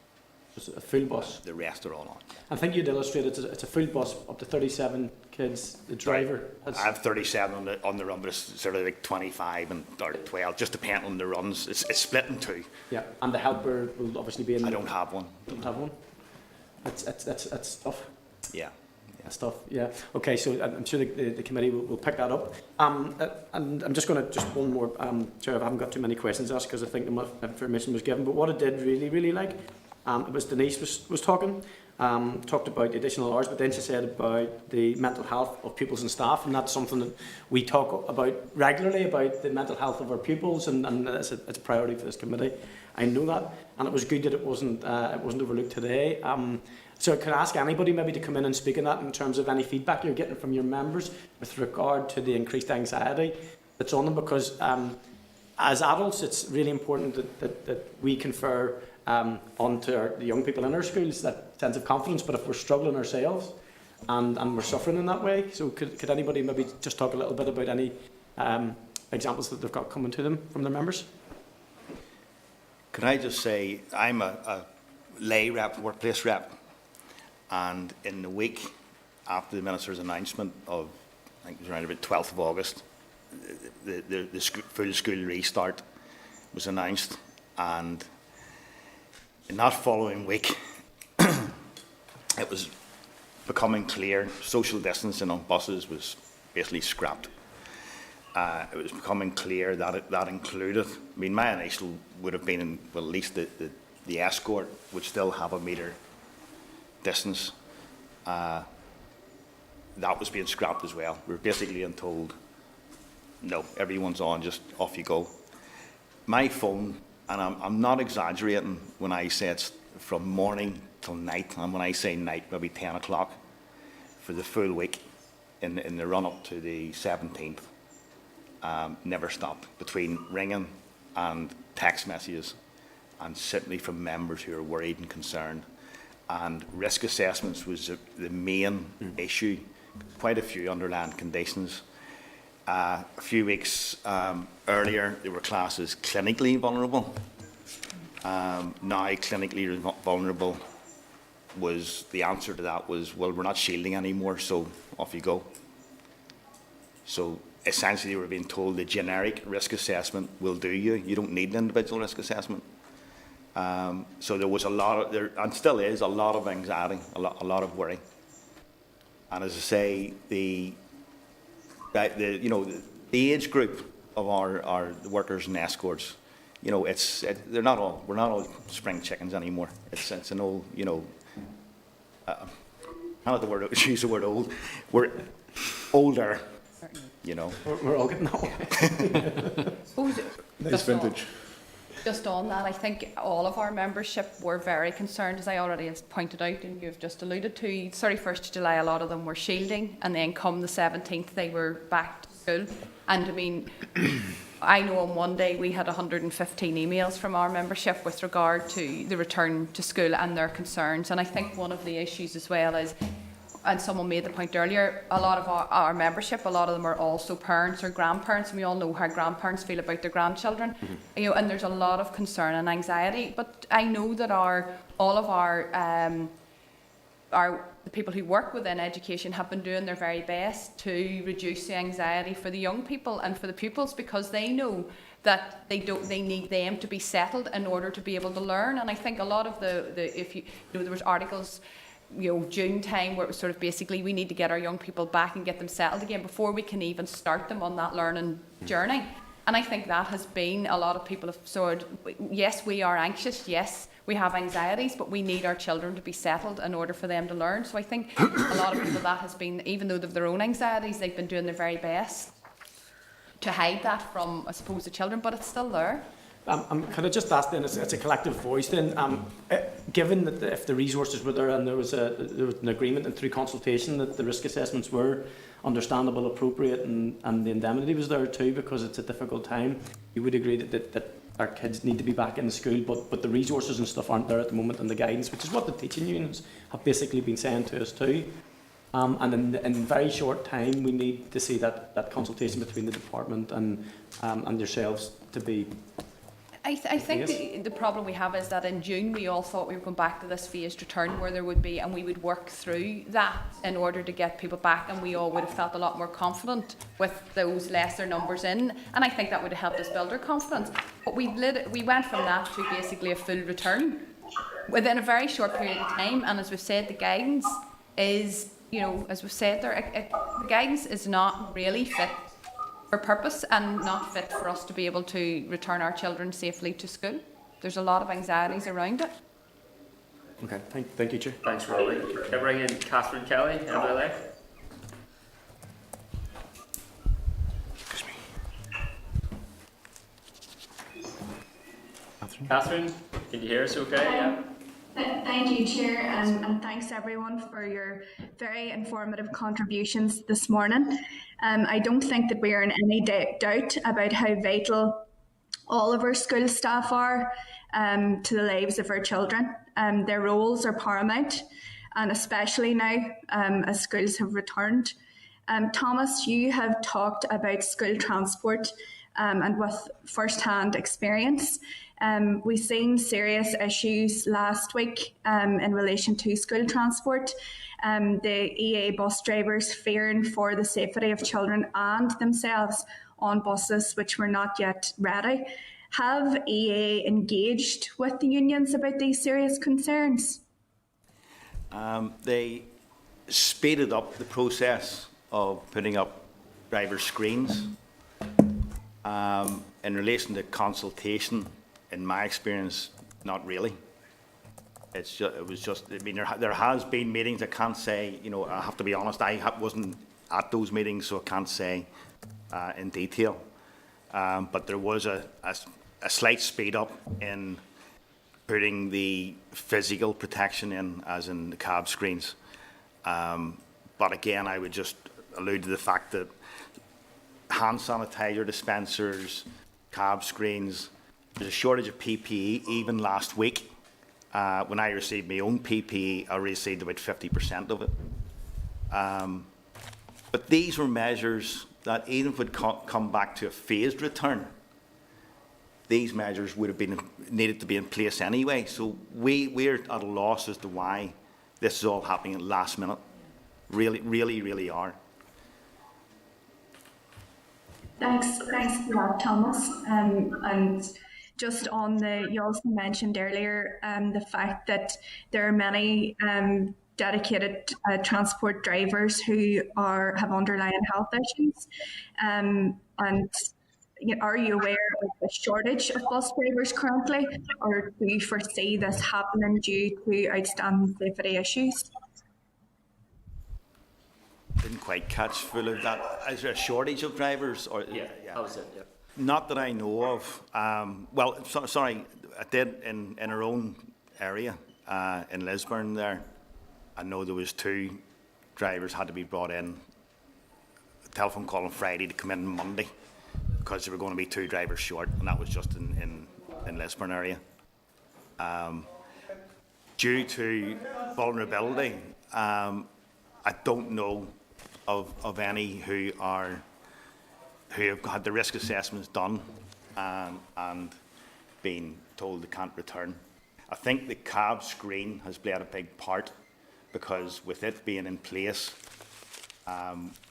It's a full bus. The rest are all on. I think you'd illustrate it's a full bus up to 37 kids. The driver has... I have 37 on the run, but it's sort of like 25 or 12, just depending on the runs. It's split in 2. Yeah, and the helper will obviously be in. I don't have one. Don't have one. That's tough. Yeah. That's tough. Yeah. Okay. So I'm sure the committee will pick that up. And I'm just going to one more. Chair, I haven't got too many questions asked because I think enough information was given. But what I did really like. It was Denise was talking, talked about the additional hours, but then she said about the mental health of pupils and staff, and that's something that we talk about regularly, about the mental health of our pupils, and it's a priority for this committee. I know that, and it was good that it wasn't overlooked today. So can I ask anybody maybe to come in and speak on that in terms of any feedback you're getting from your members with regard to the increased anxiety that's on them, because as adults it's really important that we confer onto the young people in our schools that sense of confidence, but if we're struggling ourselves and we're suffering in that way, so could anybody maybe just talk a little bit about any examples that they've got coming to them from their members? Could I just say, I'm a lay rep, workplace rep, and in the week after the Minister's announcement of, I think it was around about 12th of August, the full school restart was announced, and in that following week, it was becoming clear social distancing on buses was basically scrapped. It was becoming clear that that included, I mean, my initial would have been, well, at least the escort would still have a metre distance. That was being scrapped as well. We were basically told, no, everyone's on, just off you go. My phone and I'm not exaggerating when I say it's from morning till night, and when I say night, maybe 10 o'clock for the full week in the run-up to the 17th. Never stopped, between ringing and text messages, and certainly from members who are worried and concerned. And risk assessments was the main issue, quite a few underlying conditions. A few weeks earlier, they were classed as clinically vulnerable. Now, clinically vulnerable was, the answer to that was, well, we're not shielding anymore, so off you go. So essentially, we're being told the generic risk assessment will do you. You don't need an individual risk assessment. So there was a lot of, and still is, a lot of anxiety, a lot of worry. And as I say, the age group of our workers and escorts, we're not all spring chickens anymore. It's an old, not the word, use the word old. We're older, We're all getting that way. Nice vintage. Just on that, I think all of our membership were very concerned, as I already have pointed out and you've just alluded to. 31st of July, a lot of them were shielding, and then come the 17th, they were back to school. And I mean, I know on one day we had 115 emails from our membership with regard to the return to school and their concerns. And I think one of the issues as well is, and someone made the point earlier, a lot of our membership, a lot of them are also parents or grandparents, and we all know how grandparents feel about their grandchildren. And there's a lot of concern and anxiety. But I know that all of the people who work within education have been doing their very best to reduce the anxiety for the young people and for the pupils, because they know that they need them to be settled in order to be able to learn. And I think a lot of there was articles, June time, where it was sort of basically we need to get our young people back and get them settled again before we can even start them on that learning journey. And I think that has been, a lot of people have sort of, yes, we are anxious, yes, we have anxieties, but we need our children to be settled in order for them to learn. So I think a lot of people, that has been, even though they've their own anxieties, they've been doing their very best to hide that from, I suppose, the children, but it's still there. Can I just ask then, it's a collective voice then, given that if the resources were there and there was an agreement and through consultation that the risk assessments were understandable, appropriate, and the indemnity was there too, because it's a difficult time, you would agree that our kids need to be back in school, but the resources and stuff aren't there at the moment, and the guidance, which is what the teaching unions have basically been saying to us too. And in very short time, we need to see that consultation between the department and yourselves to be. I think the problem we have is that in June we all thought we were going back to this phased return where there would be, and we would work through that in order to get people back, and we all would have felt a lot more confident with those lesser numbers in, and I think that would have helped us build our confidence. But we went from that to basically a full return within a very short period of time, and as we've said, the guidance is, as we've said there, the guidance is not really fit for purpose and not fit for us to be able to return our children safely to school. There's a lot of anxieties around it. Okay, thank you, Chair. Thanks, Robbie. Can I bring in Catherine Kelly, MLA? Catherine, can you hear us okay? Yeah. Thank you, Chair, and thanks everyone for your very informative contributions this morning. I don't think that we are in any doubt about how vital all of our school staff are to the lives of our children. Their roles are paramount, and especially now as schools have returned. Thomas, you have talked about school transport and with first-hand experience. We've seen serious issues last week in relation to school transport. The EA bus drivers fearing for the safety of children and themselves on buses which were not yet ready. Have EA engaged with the unions about these serious concerns? They speeded up the process of putting up driver screens. In relation to consultation, in my experience, not really. It was just. I mean, there has been meetings. I can't say. I have to be honest. I wasn't at those meetings, so I can't say in detail. But there was a a slight speed up in putting the physical protection in, as in the cab screens. But again, I would just allude to the fact that hand sanitizer dispensers, cab screens, there's a shortage of PPE even last week. When I received my own PPE, I received about 50% of it. But these were measures that even if it come back to a phased return, these measures would have been needed to be in place anyway. So we're at a loss as to why this is all happening at the last minute. Really are. Thanks for that, Thomas. And just on you also mentioned earlier the fact that there are many dedicated transport drivers who have underlying health issues. And are you aware of the shortage of bus drivers currently, or do you foresee this happening due to outstanding safety issues? Didn't quite catch full of that. Is there a shortage of drivers? Or Yeah. That was it. Yeah. Not that I know of. Sorry, I did in our own area in Lisburn there. I know there was 2 drivers had to be brought in. A telephone call on Friday to come in Monday because there were going to be 2 drivers short, and that was just in Lisburn area. Due to vulnerability, I don't know of any who have had the risk assessments done and been told they can't return. I think the cab screen has played a big part, because with it being in place,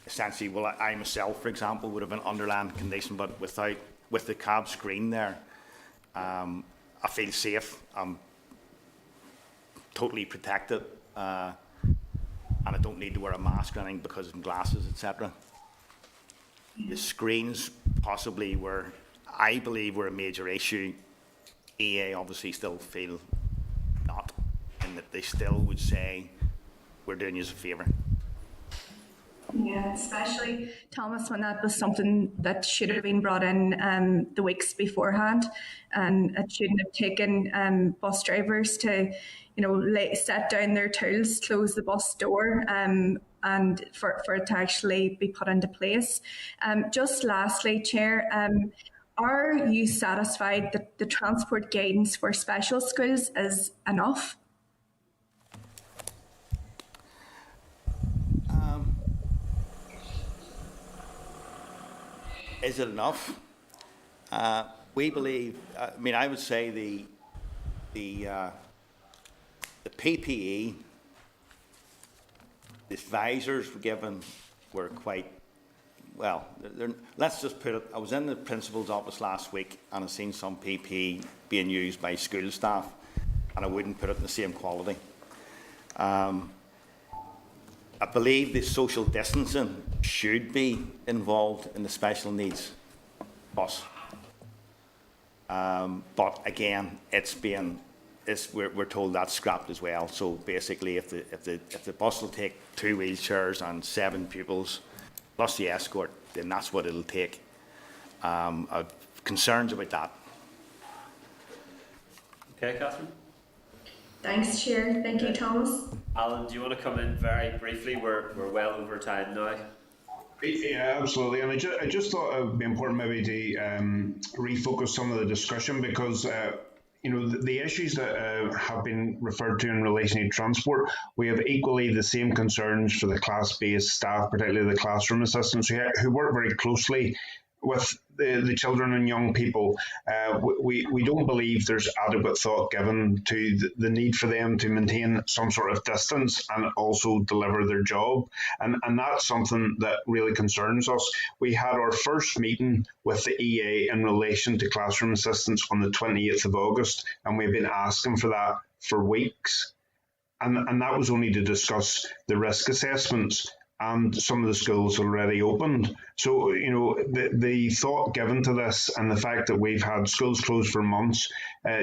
essentially, well, I myself, for example, would have an underlying condition, but with the cab screen there, I feel safe. I'm totally protected, and I don't need to wear a mask or anything because of glasses, etc. The screens possibly I believe, were a major issue. EA obviously still feel not, in that they still would say, we're doing you a favour. Yeah, especially, Thomas, when that was something that should have been brought in the weeks beforehand, and it shouldn't have taken bus drivers to, set down their tools, close the bus door, and for it to actually be put into place. Just lastly, Chair, are you satisfied that the transport guidance for special schools is enough? Is it enough? We believe. I would say the PPE, the visors given were quite well. Let's just put it. I was in the principal's office last week and I've seen some PPE being used by school staff, and I wouldn't put it in the same quality. I believe the social distancing should be involved in the special needs bus. But again, we're told that's scrapped as well. So basically, if the bus will take 2 wheelchairs and 7 pupils plus the escort, then that's what it'll take. I've concerns about that. Okay, Catherine. Thanks, Chair. Thank you, Thomas. Alan, do you want to come in very briefly? We're well over time now. Yeah, absolutely. And I just thought it would be important maybe to refocus some of the discussion, because the issues that have been referred to in relation to transport, we have equally the same concerns for the class-based staff, particularly the classroom assistants who work very closely with the children and young people. We don't believe there's adequate thought given to the need for them to maintain some sort of distance and also deliver their job. And that's something that really concerns us. We had our first meeting with the EA in relation to classroom assistants on the 28th of August, and we've been asking for that for weeks. And that was only to discuss the risk assessments. And some of the schools already opened. So, the thought given to this and the fact that we've had schools closed for months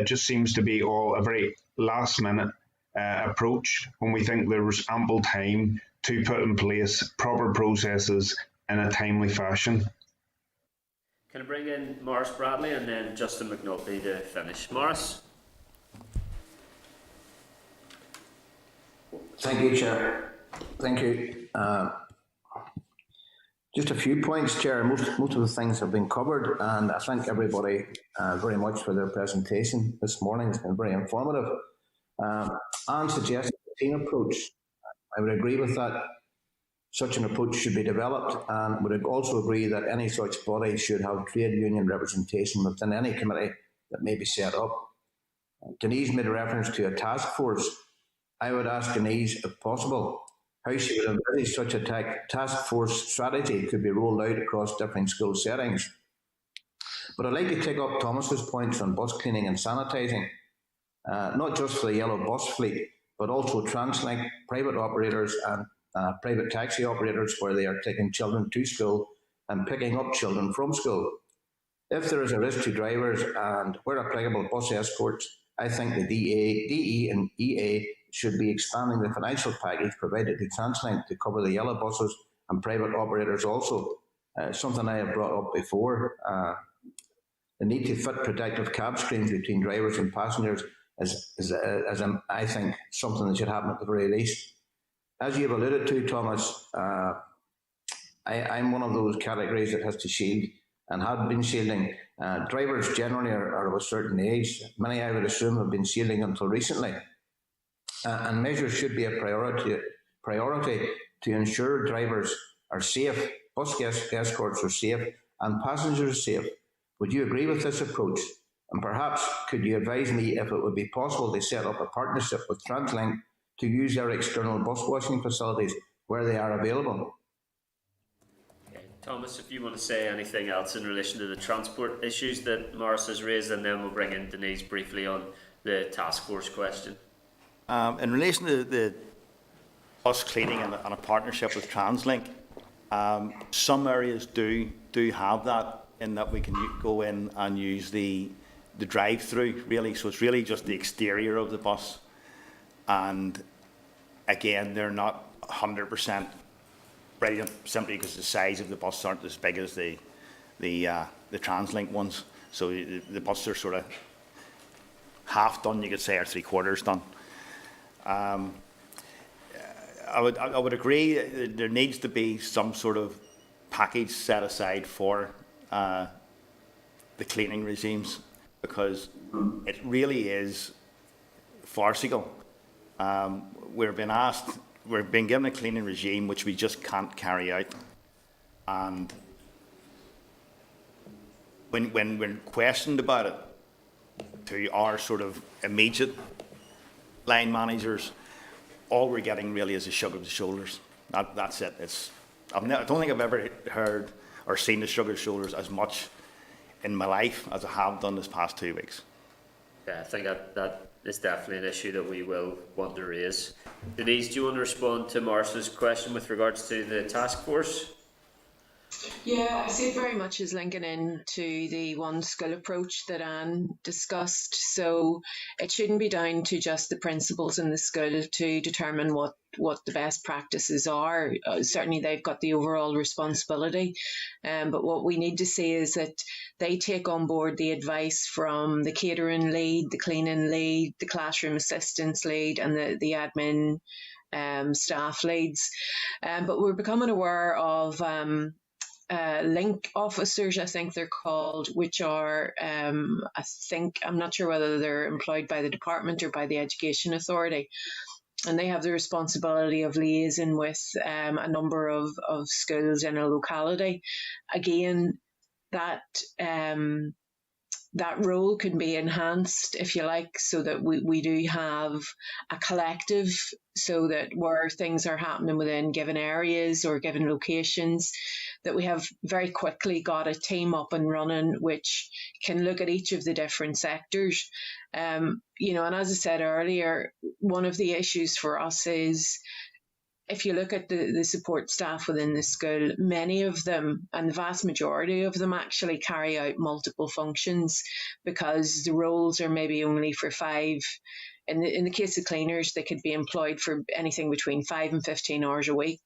just seems to be all a very last minute approach, when we think there was ample time to put in place proper processes in a timely fashion. Can I bring in Maurice Bradley and then Justin McNulty to finish? Maurice? Thank you, Chair. Thank you. Just a few points, Chair. Most of the things have been covered, and I thank everybody very much for their presentation this morning. It's been very informative. Anne suggested a team approach. I would agree with that. Such an approach should be developed, and would also agree that any such body should have trade union representation within any committee that may be set up. Denise made a reference to a task force. I would ask Denise, if possible, how she would envisage such a task force strategy could be rolled out across different school settings. But I'd like to take up Thomas's points on bus cleaning and sanitising, not just for the yellow bus fleet, but also TransLink, private operators and private taxi operators where they are taking children to school and picking up children from school. If there is a risk to drivers and, where applicable, bus escorts, I think the DE and EA should be expanding the financial package provided to TransLink to cover the yellow buses and private operators also. Something I have brought up before. The need to fit protective cab screens between drivers and passengers is I think, something that should happen at the very least. As you have alluded to, Thomas, I'm one of those categories that has to shield and have been shielding. Drivers generally are of a certain age. Many, I would assume, have been shielding until recently. And measures should be a priority to ensure drivers are safe, bus escorts are safe, and passengers are safe. Would you agree with this approach? And perhaps could you advise me if it would be possible to set up a partnership with TransLink to use their external bus washing facilities where they are available? Okay. Thomas, if you want to say anything else in relation to the transport issues that Maurice has raised, and then we'll bring in Denise briefly on the task force question. In relation to the bus cleaning and a partnership with TransLink, some areas do have that, in that we can go in and use the drive-through, really. So it's really just the exterior of the bus. And again, they're not 100% brilliant, simply because the size of the bus aren't as big as the TransLink ones. So the buses are sort of half done, you could say, or 3/4 done. I would agree that there needs to be some sort of package set aside for the cleaning regimes, because it really is farcical. We're being given a cleaning regime which we just can't carry out, and when we're questioned about it to our sort of immediate line managers, all we're getting really is a shrug of the shoulders. That's it. I don't think I've ever heard or seen the shrug of the shoulders as much in my life as I have done this past 2 weeks. Yeah, I think that is definitely an issue that we will want to raise. Denise, do you want to respond to Maurice's question with regards to the task force? Yeah, I see it very much as linking in to the one school approach that Anne discussed. So it shouldn't be down to just the principals in the school to determine what the best practices are. Certainly they've got the overall responsibility. But what we need to see is that they take on board the advice from the catering lead, the cleaning lead, the classroom assistance lead, and the admin staff leads. But we're becoming aware of link officers, I think they're called, which are, I'm not sure whether they're employed by the department or by the Education Authority. And they have the responsibility of liaising with a number of schools in a locality. Again, that role can be enhanced, if you like, so that we do have a collective, so that where things are happening within given areas or given locations, that we have very quickly got a team up and running which can look at each of the different sectors. And as I said earlier, one of the issues for us is, if you look at the support staff within the school, many of them, and the vast majority of them, actually carry out multiple functions, because the roles are maybe only for 5 in the case of cleaners, they could be employed for anything between 5 and 15 hours a week.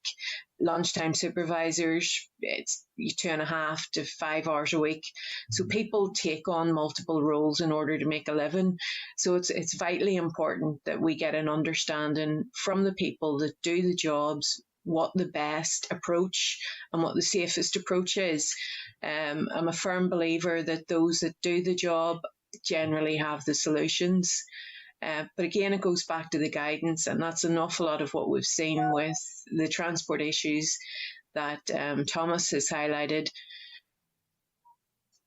Lunchtime supervisors, it's 2.5 to 5 hours a week. So people take on multiple roles in order to make a living. So it's vitally important that we get an understanding from the people that do the jobs what the best approach and what the safest approach is. I'm a firm believer that those that do the job generally have the solutions. But again, it goes back to the guidance, and that's an awful lot of what we've seen with the transport issues that Thomas has highlighted.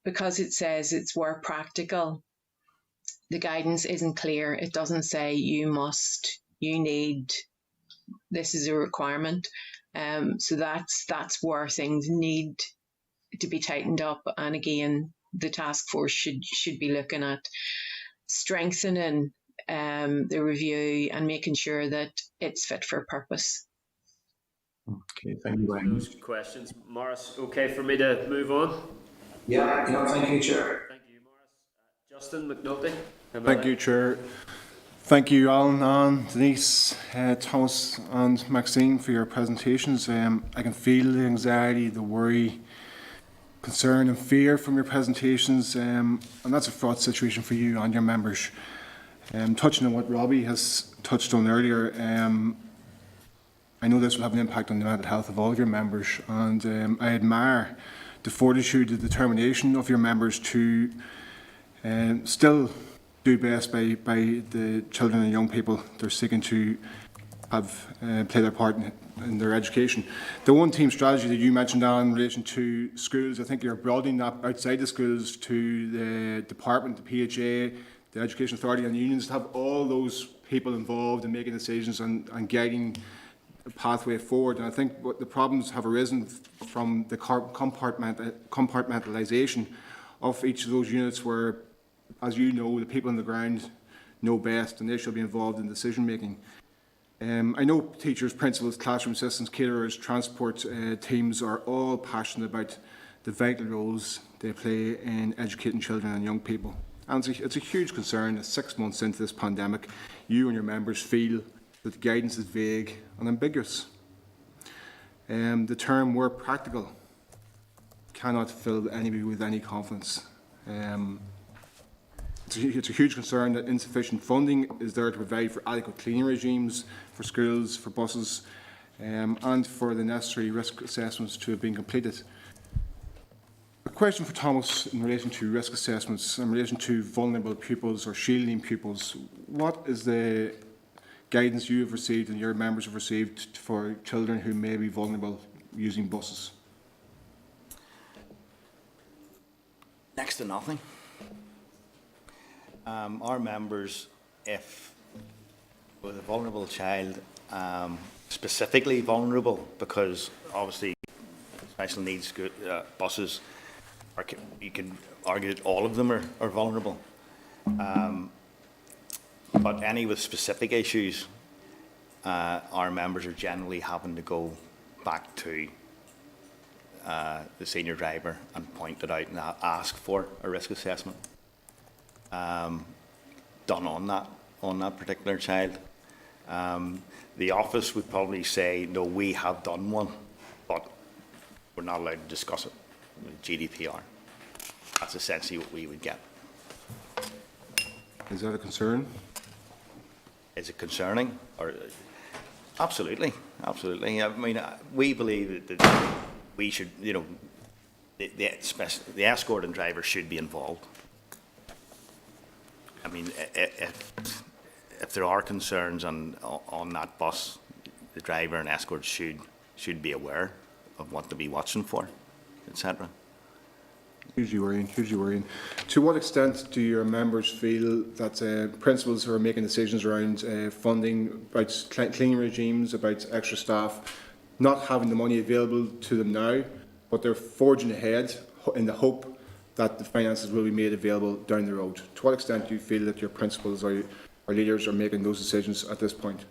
Because it says it's where practical, the guidance isn't clear. It doesn't say you must, you need, this is a requirement. So that's where things need to be tightened up. And again, the task force should be looking at strengthening the review and making sure that it's fit for purpose. Okay, thank you very much. Those questions. Morris, okay for me to move on? Yeah, thank you, Chair. Thank you, Morris. Justin McNulty. Thank you, Chair. Thank you, Alan, and Denise, Thomas and Maxine for your presentations. I can feel the anxiety, the worry, concern and fear from your presentations, and that's a fraught situation for you and your members. Touching on what Robbie has touched on earlier, I know this will have an impact on the mental health of all of your members, and I admire the fortitude, the determination of your members to still do best by the children and young people they're seeking to have play their part in their education. The one team strategy that you mentioned, Alan, in relation to schools, I think you're broadening that outside the schools to the department, the PHA, the Education Authority and the unions, to have all those people involved in making decisions and guiding the pathway forward. And I think what the problems have arisen from the compartmentalisation of each of those units where, as you know, the people on the ground know best and they should be involved in decision making. I know teachers, principals, classroom assistants, caterers, transport teams are all passionate about the vital roles they play in educating children and young people. And it's a huge concern that 6 months into this pandemic, you and your members feel that the guidance is vague and ambiguous. The term "where practical" cannot fill anybody with any confidence. It's a huge concern that insufficient funding is there to provide for adequate cleaning regimes for schools, for buses, and for the necessary risk assessments to have been completed. A question for Thomas in relation to risk assessments, in relation to vulnerable pupils or shielding pupils. What is the guidance you have received and your members have received for children who may be vulnerable using buses? Next to nothing. Our members, if with a vulnerable child, specifically vulnerable, because obviously special needs buses, you can argue that all of them are vulnerable. But any with specific issues, our members are generally having to go back to the senior driver and point it out and ask for a risk assessment done on that particular child. The office would probably say, no, we have done one, but we're not allowed to discuss it with GDPR. That's essentially what we would get. Is that a concern? Is it concerning? Or absolutely, absolutely. I mean, we believe that we should, you know, the escort and driver should be involved. I mean, if there are concerns on that bus, the driver and escort should be aware of what to be watching for, etc. Hugely worrying. To what extent do your members feel that principals who are making decisions around funding, about cleaning regimes, about extra staff, not having the money available to them now, but they're forging ahead in the hope that the finances will be made available down the road? To what extent do you feel that your principals or leaders are making those decisions at this point?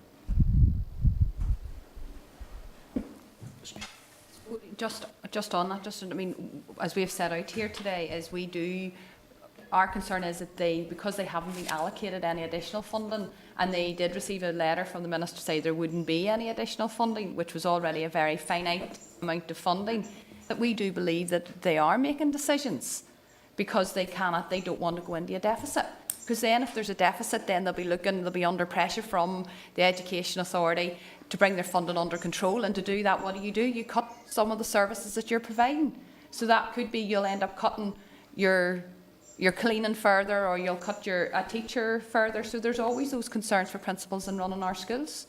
Just on that, I mean, as we have set out here today, is we do our concern is that because they haven't been allocated any additional funding, and they did receive a letter from the Minister saying there wouldn't be any additional funding, which was already a very finite amount of funding, that we do believe that they are making decisions because they don't want to go into a deficit. Because then if there's a deficit, then they'll be under pressure from the Education Authority to bring their funding under control. And to do that, what do? You cut some of the services that you're providing. So that could be you'll end up cutting your cleaning further, or you'll cut a teacher further. So there's always those concerns for principals in running our schools.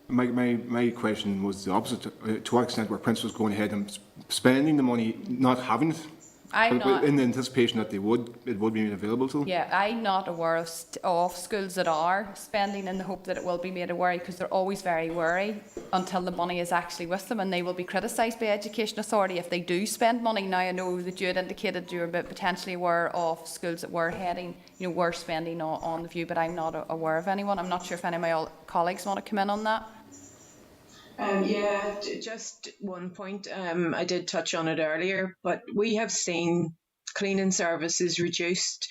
My question was the opposite. To what extent were principals going ahead and spending the money, not having it? In the anticipation that it would be made available to them? Yeah, I'm not aware of schools that are spending in the hope that it will be made aware, because they're always very wary until the money is actually with them, and they will be criticised by Education Authority if they do spend money. Now, I know that you had indicated you were potentially aware of schools that were were spending on the view, but I'm not aware of anyone. I'm not sure if any of my colleagues want to come in on that. Just one point. I did touch on it earlier, but we have seen cleaning services reduced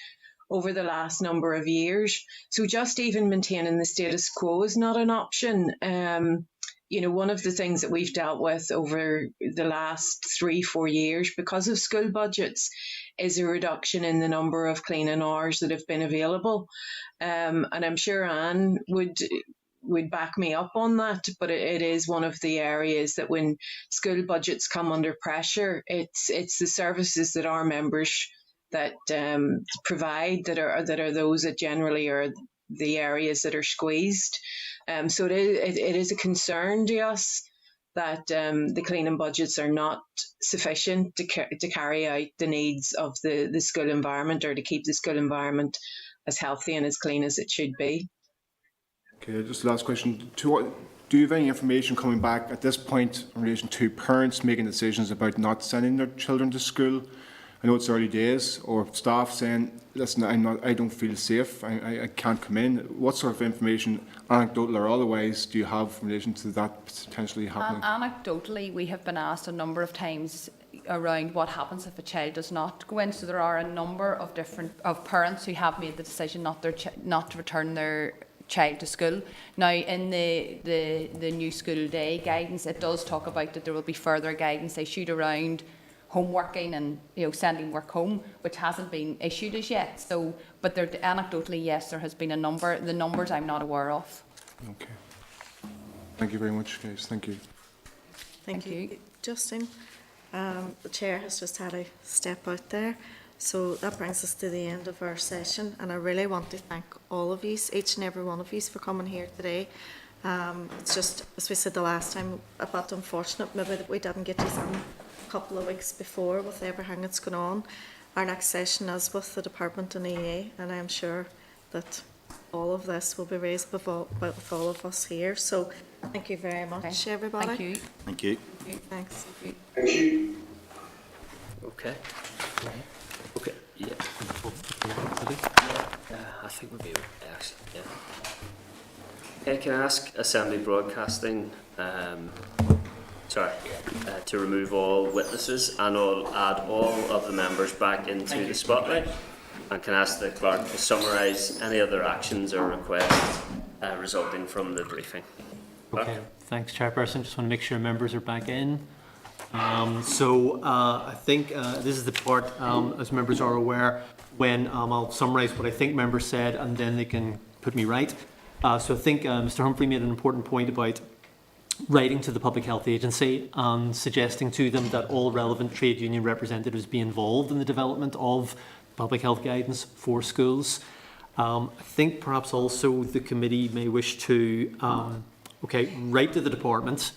over the last number of years. So just even maintaining the status quo is not an option. One of the things that we've dealt with over the last 3-4 years because of school budgets is a reduction in the number of cleaning hours that have been available. And I'm sure Anne would back me up on that, but it is one of the areas that when school budgets come under pressure, it's the services that our members that provide that are those that generally are the areas that are squeezed. So it is a concern to us that the cleaning budgets are not sufficient to carry out the needs of the school environment, or to keep the school environment as healthy and as clean as it should be. Okay, just the last question. Do you have any information coming back at this point in relation to parents making decisions about not sending their children to school? I know it's early days, or staff saying, listen, I don't feel safe, I can't come in. What sort of information, anecdotal or otherwise, do you have in relation to that potentially happening? Anecdotally, we have been asked a number of times around what happens if a child does not go in. So there are a number of parents who have made the decision not to return their child to school. Now, in the new school day guidance, it does talk about that there will be further guidance issued around homeworking and sending work home, which hasn't been issued as yet. So, but anecdotally, yes, there has been a number. The numbers I'm not aware of. Okay. Thank you very much, guys. Thank you. Thank you, Justin. The chair has just had a step out there. So that brings us to the end of our session, and I really want to thank all of you, each and every one of you, for coming here today. It's just, as we said the last time, a bit unfortunate maybe that we didn't get to some a couple of weeks before with everything that's going on. Our next session is with the department and EA, and I'm sure that all of this will be raised with all of us here. So thank you very much, everybody. Thank you. Thank you. Thanks. Thank you. Okay. Okay. Yeah. I think we'll be excellent. Yeah. Okay, can I ask Assembly Broadcasting, to remove all witnesses, and add all of the members back into the spotlight? And can I ask the clerk to summarise any other actions or requests resulting from the briefing? Okay, thanks, Chairperson. Just want to make sure members are back in. I think this is the part, as members are aware, when I'll summarise what I think members said, and then they can put me right. So I think Mr. Humphrey made an important point about writing to the Public Health Agency and suggesting to them that all relevant trade union representatives be involved in the development of public health guidance for schools. I think perhaps also the committee may wish to write to the department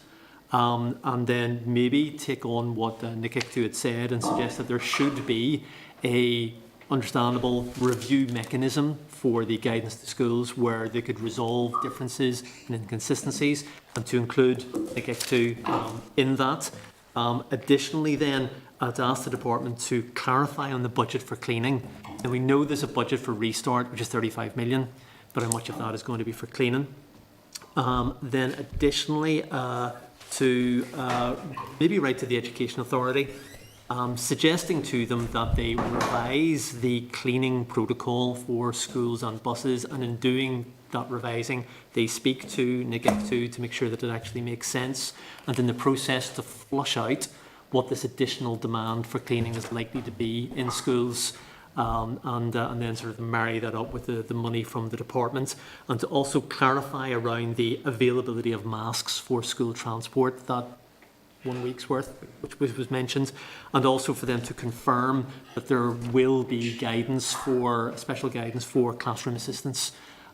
and then maybe take on what NIC-ICTU had said and suggest that there should be a understandable review mechanism for the guidance to schools where they could resolve differences and inconsistencies, and to include NIC-ICTU in that. Additionally then, to ask the department to clarify on the budget for cleaning. And we know there's a budget for Restart, which is 35 million, but how much of that is going to be for cleaning? Then additionally, to maybe write to the Education Authority suggesting to them that they revise the cleaning protocol for schools and buses, and in doing that revising, they speak to NIC-ICTU to make sure that it actually makes sense, and in the process to flush out what this additional demand for cleaning is likely to be in schools, and then sort of marry that up with the money from the department, and to also clarify around the availability of masks for school transport, that 1 week's worth, which was mentioned, and also for them to confirm that there will be special guidance for classroom assistants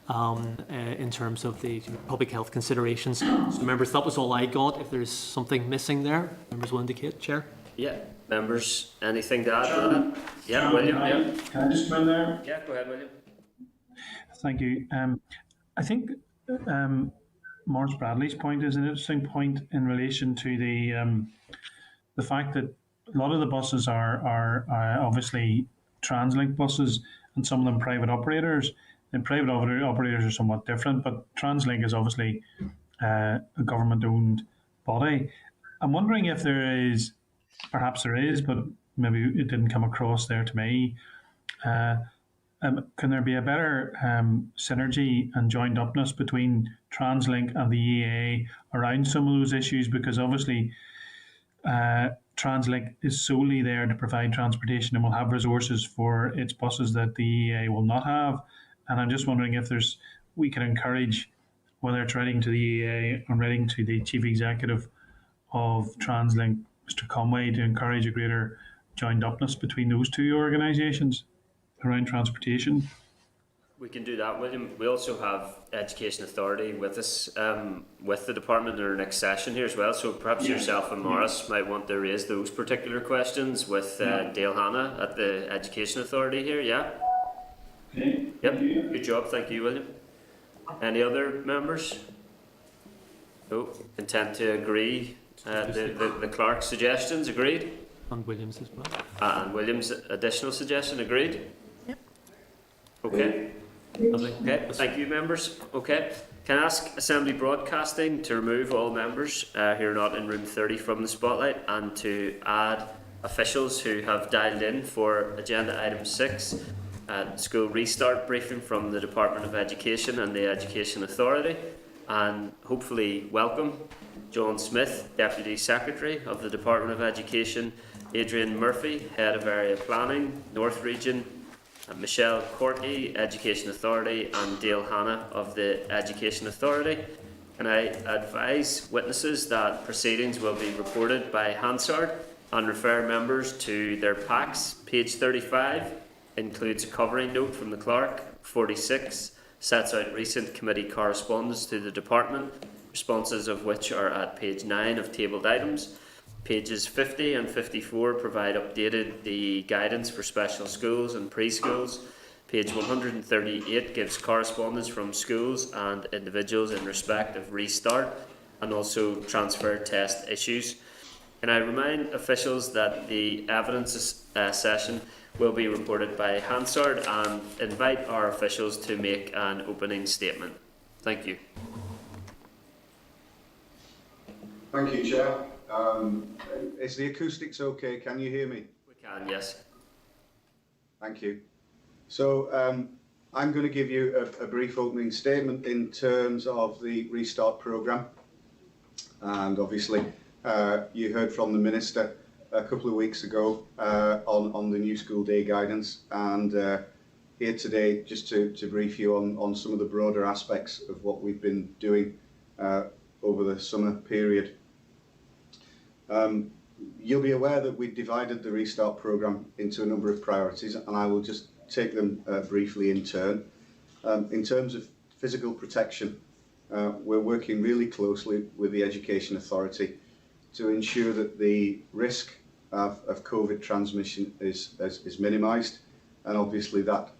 in terms of the public health considerations. So members, that was all I got. If there's something missing there, members will indicate. Chair? Yeah, members, anything to add to that? Yeah, William, yeah. Can I just come in there? Yeah, go ahead, William. Thank you. I think Maurice Bradley's point is an interesting point in relation to the fact that a lot of the buses are obviously TransLink buses, and some of them private operators. And private operators are somewhat different, but TransLink is obviously a government-owned body. I'm wondering if perhaps there is, but maybe it didn't come across there to me. Can there be a better synergy and joined upness between TransLink and the EA around some of those issues? Because obviously TransLink is solely there to provide transportation and will have resources for its buses that the EA will not have. And I'm just wondering if we can encourage, whether it's writing to the EA or writing to the Chief Executive of TransLink, Mr. Conway, to encourage a greater joined upness between those two organisations around transportation. We can do that, William. We also have Education Authority with us, with the department in our next session here as well. So perhaps yourself and Morris might want to raise those particular questions with Dale Hanna at the Education Authority here, yeah? Okay. Yep, good job. Thank you, William. Any other members? No, intent to agree. The clerk's suggestions, agreed? And Williams as well. And Williams' additional suggestion, agreed? Yep. Okay. Lovely. Okay, thank you, members. Okay. Can I ask Assembly Broadcasting to remove all members who are not in room 30 from the spotlight, and to add officials who have dialed in for agenda item 6, school restart briefing from the Department of Education and the Education Authority, and hopefully welcome John Smith, Deputy Secretary of the Department of Education, Adrian Murphy, Head of Area Planning, North Region, Michelle Corky, Education Authority, and Dale Hanna of the Education Authority. And I advise witnesses that proceedings will be reported by Hansard, and refer members to their packs. Page 35 includes a covering note from the clerk. 46 sets out recent committee correspondence to the department, responses of which are at page 9 of tabled items. Pages 50 and 54 provide the guidance for special schools and preschools. Page 138 gives correspondence from schools and individuals in respect of restart and also transfer test issues. And I remind officials that the evidence session will be reported by Hansard, and invite our officials to make an opening statement. Thank you. Thank you, Chair. Is the acoustics okay? Can you hear me? We can, yes. Thank you. So I'm going to give you a brief opening statement in terms of the restart programme. And obviously, you heard from the Minister a couple of weeks ago on the new school day guidance, and here today just to brief you on some of the broader aspects of what we've been doing over the summer period. You'll be aware that we've divided the restart programme into a number of priorities, and I will just take them briefly in turn. In terms of physical protection, we're working really closely with the Education Authority to ensure that the risk of COVID transmission is minimised, and obviously that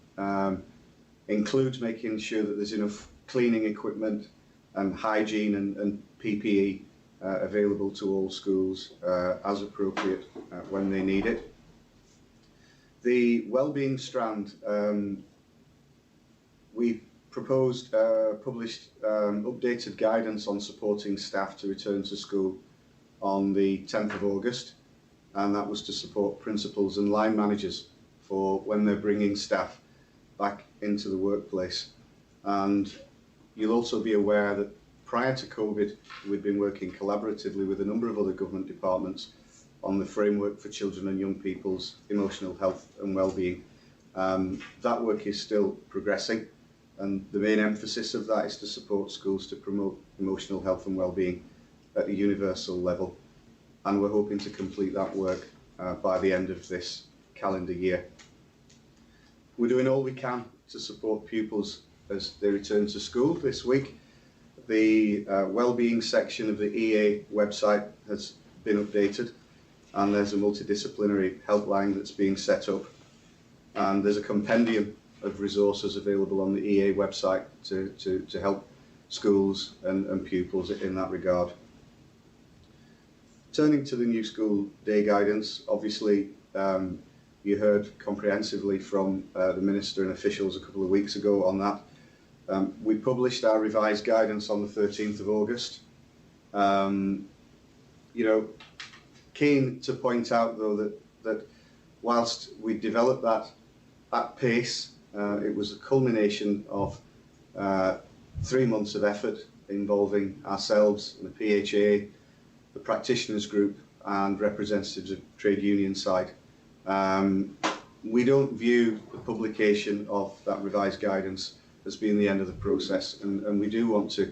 includes making sure that there's enough cleaning equipment and hygiene and PPE available to all schools as appropriate when they need it. The wellbeing strand, we published updated guidance on supporting staff to return to school on the 10th of August. and that was to support principals and line managers for when they're bringing staff back into the workplace. And you'll also be aware that prior to COVID, we've been working collaboratively with a number of other government departments on the framework for children and young people's emotional health and well-being. That work is still progressing, and the main emphasis of that is to support schools to promote emotional health and well-being at a universal level, and we're hoping to complete that work by the end of this calendar year. We're doing all we can to support pupils as they return to school this week. The wellbeing section of the EA website has been updated, and there's a multidisciplinary helpline that's being set up, and there's a compendium of resources available on the EA website to help schools and pupils in that regard. Turning to the new school day guidance, obviously you heard comprehensively from the Minister and officials a couple of weeks ago on that. We published our revised guidance on the 13th of August. You know, keen to point out though that whilst we developed that at pace, it was a culmination of 3 months of effort involving ourselves and the PHA, the practitioners group and representatives of trade union side. We don't view the publication of that revised guidance as being the end of the process, and we do want to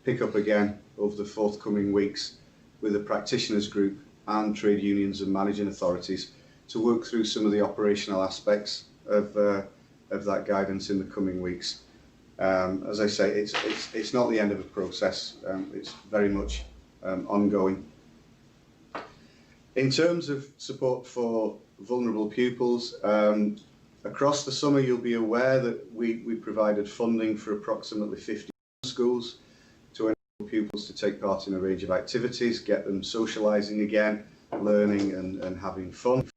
pick up again over the forthcoming weeks with the practitioners group and trade unions and managing authorities to work through some of the operational aspects of that guidance in the coming weeks. As I say, it's not the end of the process, it's very much ongoing. In terms of support for vulnerable pupils, across the summer you'll be aware that we provided funding for approximately 50 schools to enable pupils to take part in a range of activities, get them socialising again, learning and having fun.